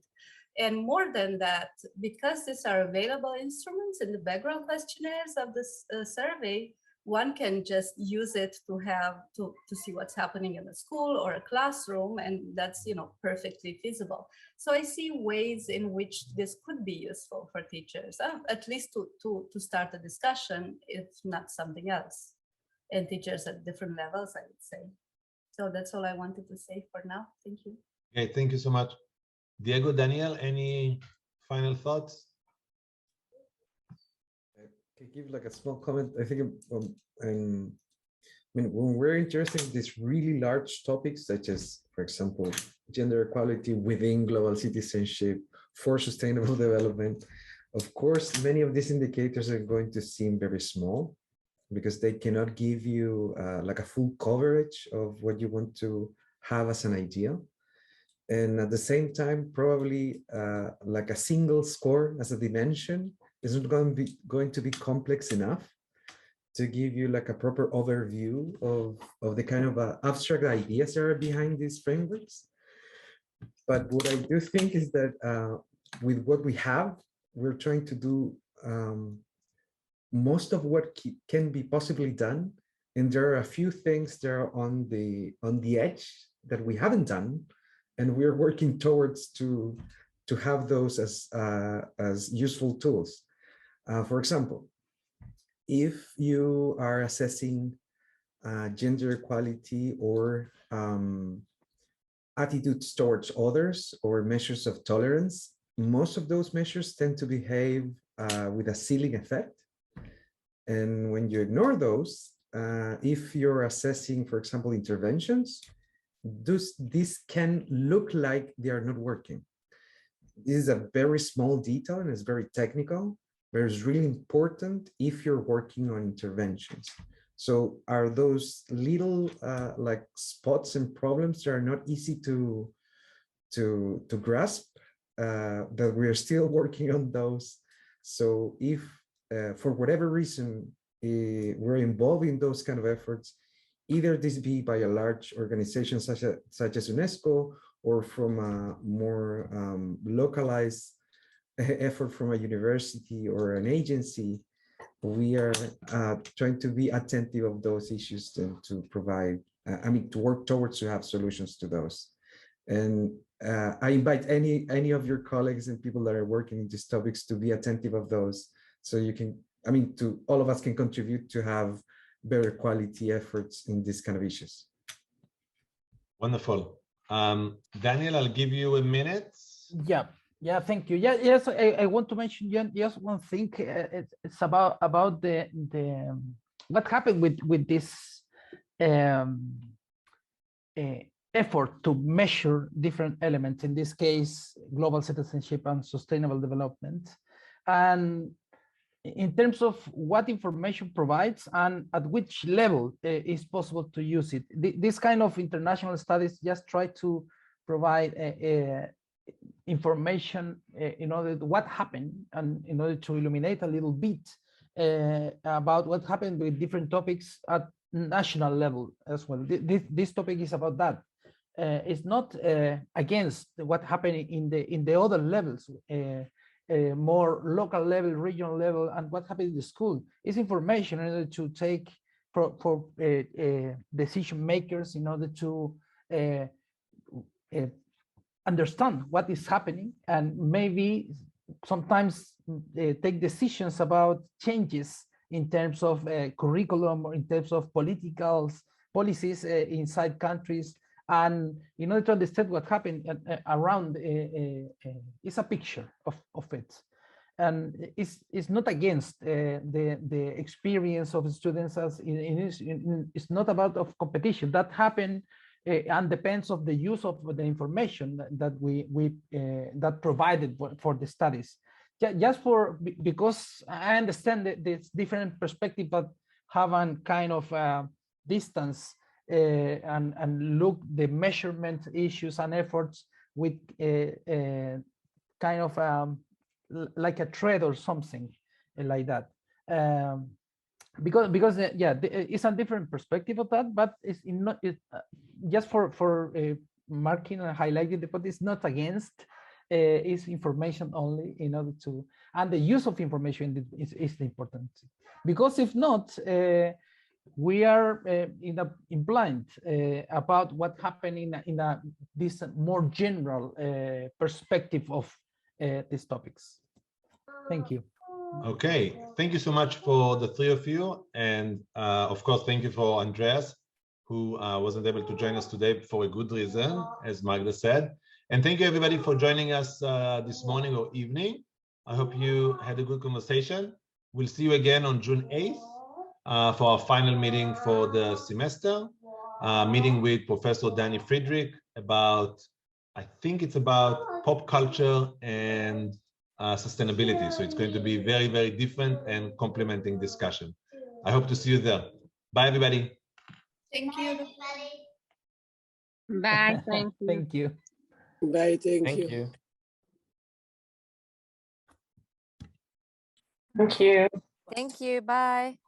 And more than that, because these are available instruments in the background questionnaires of this survey, one can just use it to see what's happening in a school or a classroom, and that's, you know, perfectly feasible. So I see ways in which this could be useful for teachers, at least to start a discussion, if not something else, and teachers at different levels, I would say. So that's all I wanted to say for now. Thank you. Okay, thank you so much. Diego, Daniel, any final thoughts? I can give like a small comment. I think I mean, when we're interested in these really large topics, such as, for example, gender equality within global citizenship for sustainable development, of course, many of these indicators are going to seem very small because they cannot give you like a full coverage of what you want to have as an idea. And at the same time, probably like a single score as a dimension isn't going to be complex enough to give you like a proper overview of the kind of abstract ideas that are behind these frameworks. But what I do think is that with what we have, we're trying to do most of what can be possibly done. And there are a few things that are on the edge that we haven't done. And we're working towards to have those as useful tools. For example, if you are assessing gender equality or attitudes towards others or measures of tolerance, most of those measures tend to behave with a ceiling effect. And when you ignore those, if you're assessing, for example, interventions, this can look like they are not working. This is a very small detail and it's very technical, but it's really important if you're working on interventions. So are those little like spots and problems that are not easy to grasp, that we're still working on those. So if for whatever reason we're involved in those kind of efforts, either this be by a large organization such as UNESCO, or from a more localized effort from a university or an agency, we are trying to be attentive of those issues and to provide, to work towards to have solutions to those. And I invite any of your colleagues and people that are working in these topics to be attentive of those, so you can, to all of us can contribute to have better quality efforts in these kind of issues. Wonderful. Daniel, I'll give you a minute. Yeah, thank you. Yes, I want to mention just one thing. It's about the what happened with this effort to measure different elements, in this case, global citizenship and sustainable development. And in terms of what information provides and at which level is possible to use it. This kind of international studies just try to provide information in order to what happened, and in order to illuminate a little bit about what happened with different topics at national level as well. This topic is about that. It's not against what happened in the other levels, more local level, regional level, and what happened in the school. Is information in order to take for decision makers, in order to understand what is happening, and maybe sometimes take decisions about changes in terms of curriculum, or in terms of political policies inside countries. And in order to understand what happened around, is a picture of it. And it's not against the experience of students, as it's not about of competition. That happened and depends of the use of the information that that provided for the studies. Just because I understand that there's different perspective, but have a kind of distance and look the measurement issues and efforts with kind of like a thread or something like that. Because yeah, it's a different perspective of that, but it's not just for marking and highlighting the point. It's not against. It's information only in order to, and the use of information is important, because if not, we are in blind about what happened in this more general perspective of these topics. Thank you. Okay, thank you so much for the three of you, and of course, thank you for Andreas, who wasn't able to join us today for a good reason, as Magda said. And thank you everybody for joining us this morning or evening. I hope you had a good conversation. We'll see you again on June 8th for our final meeting for the semester, meeting with Professor Danny Friedrich about, I think it's about pop culture and sustainability. So it's going to be very, very different and complementing discussion. I hope to see you there. Bye, everybody. Thank you. Bye. Thank you. Thank you. Bye. Thank you. Thank you. Thank you. Bye.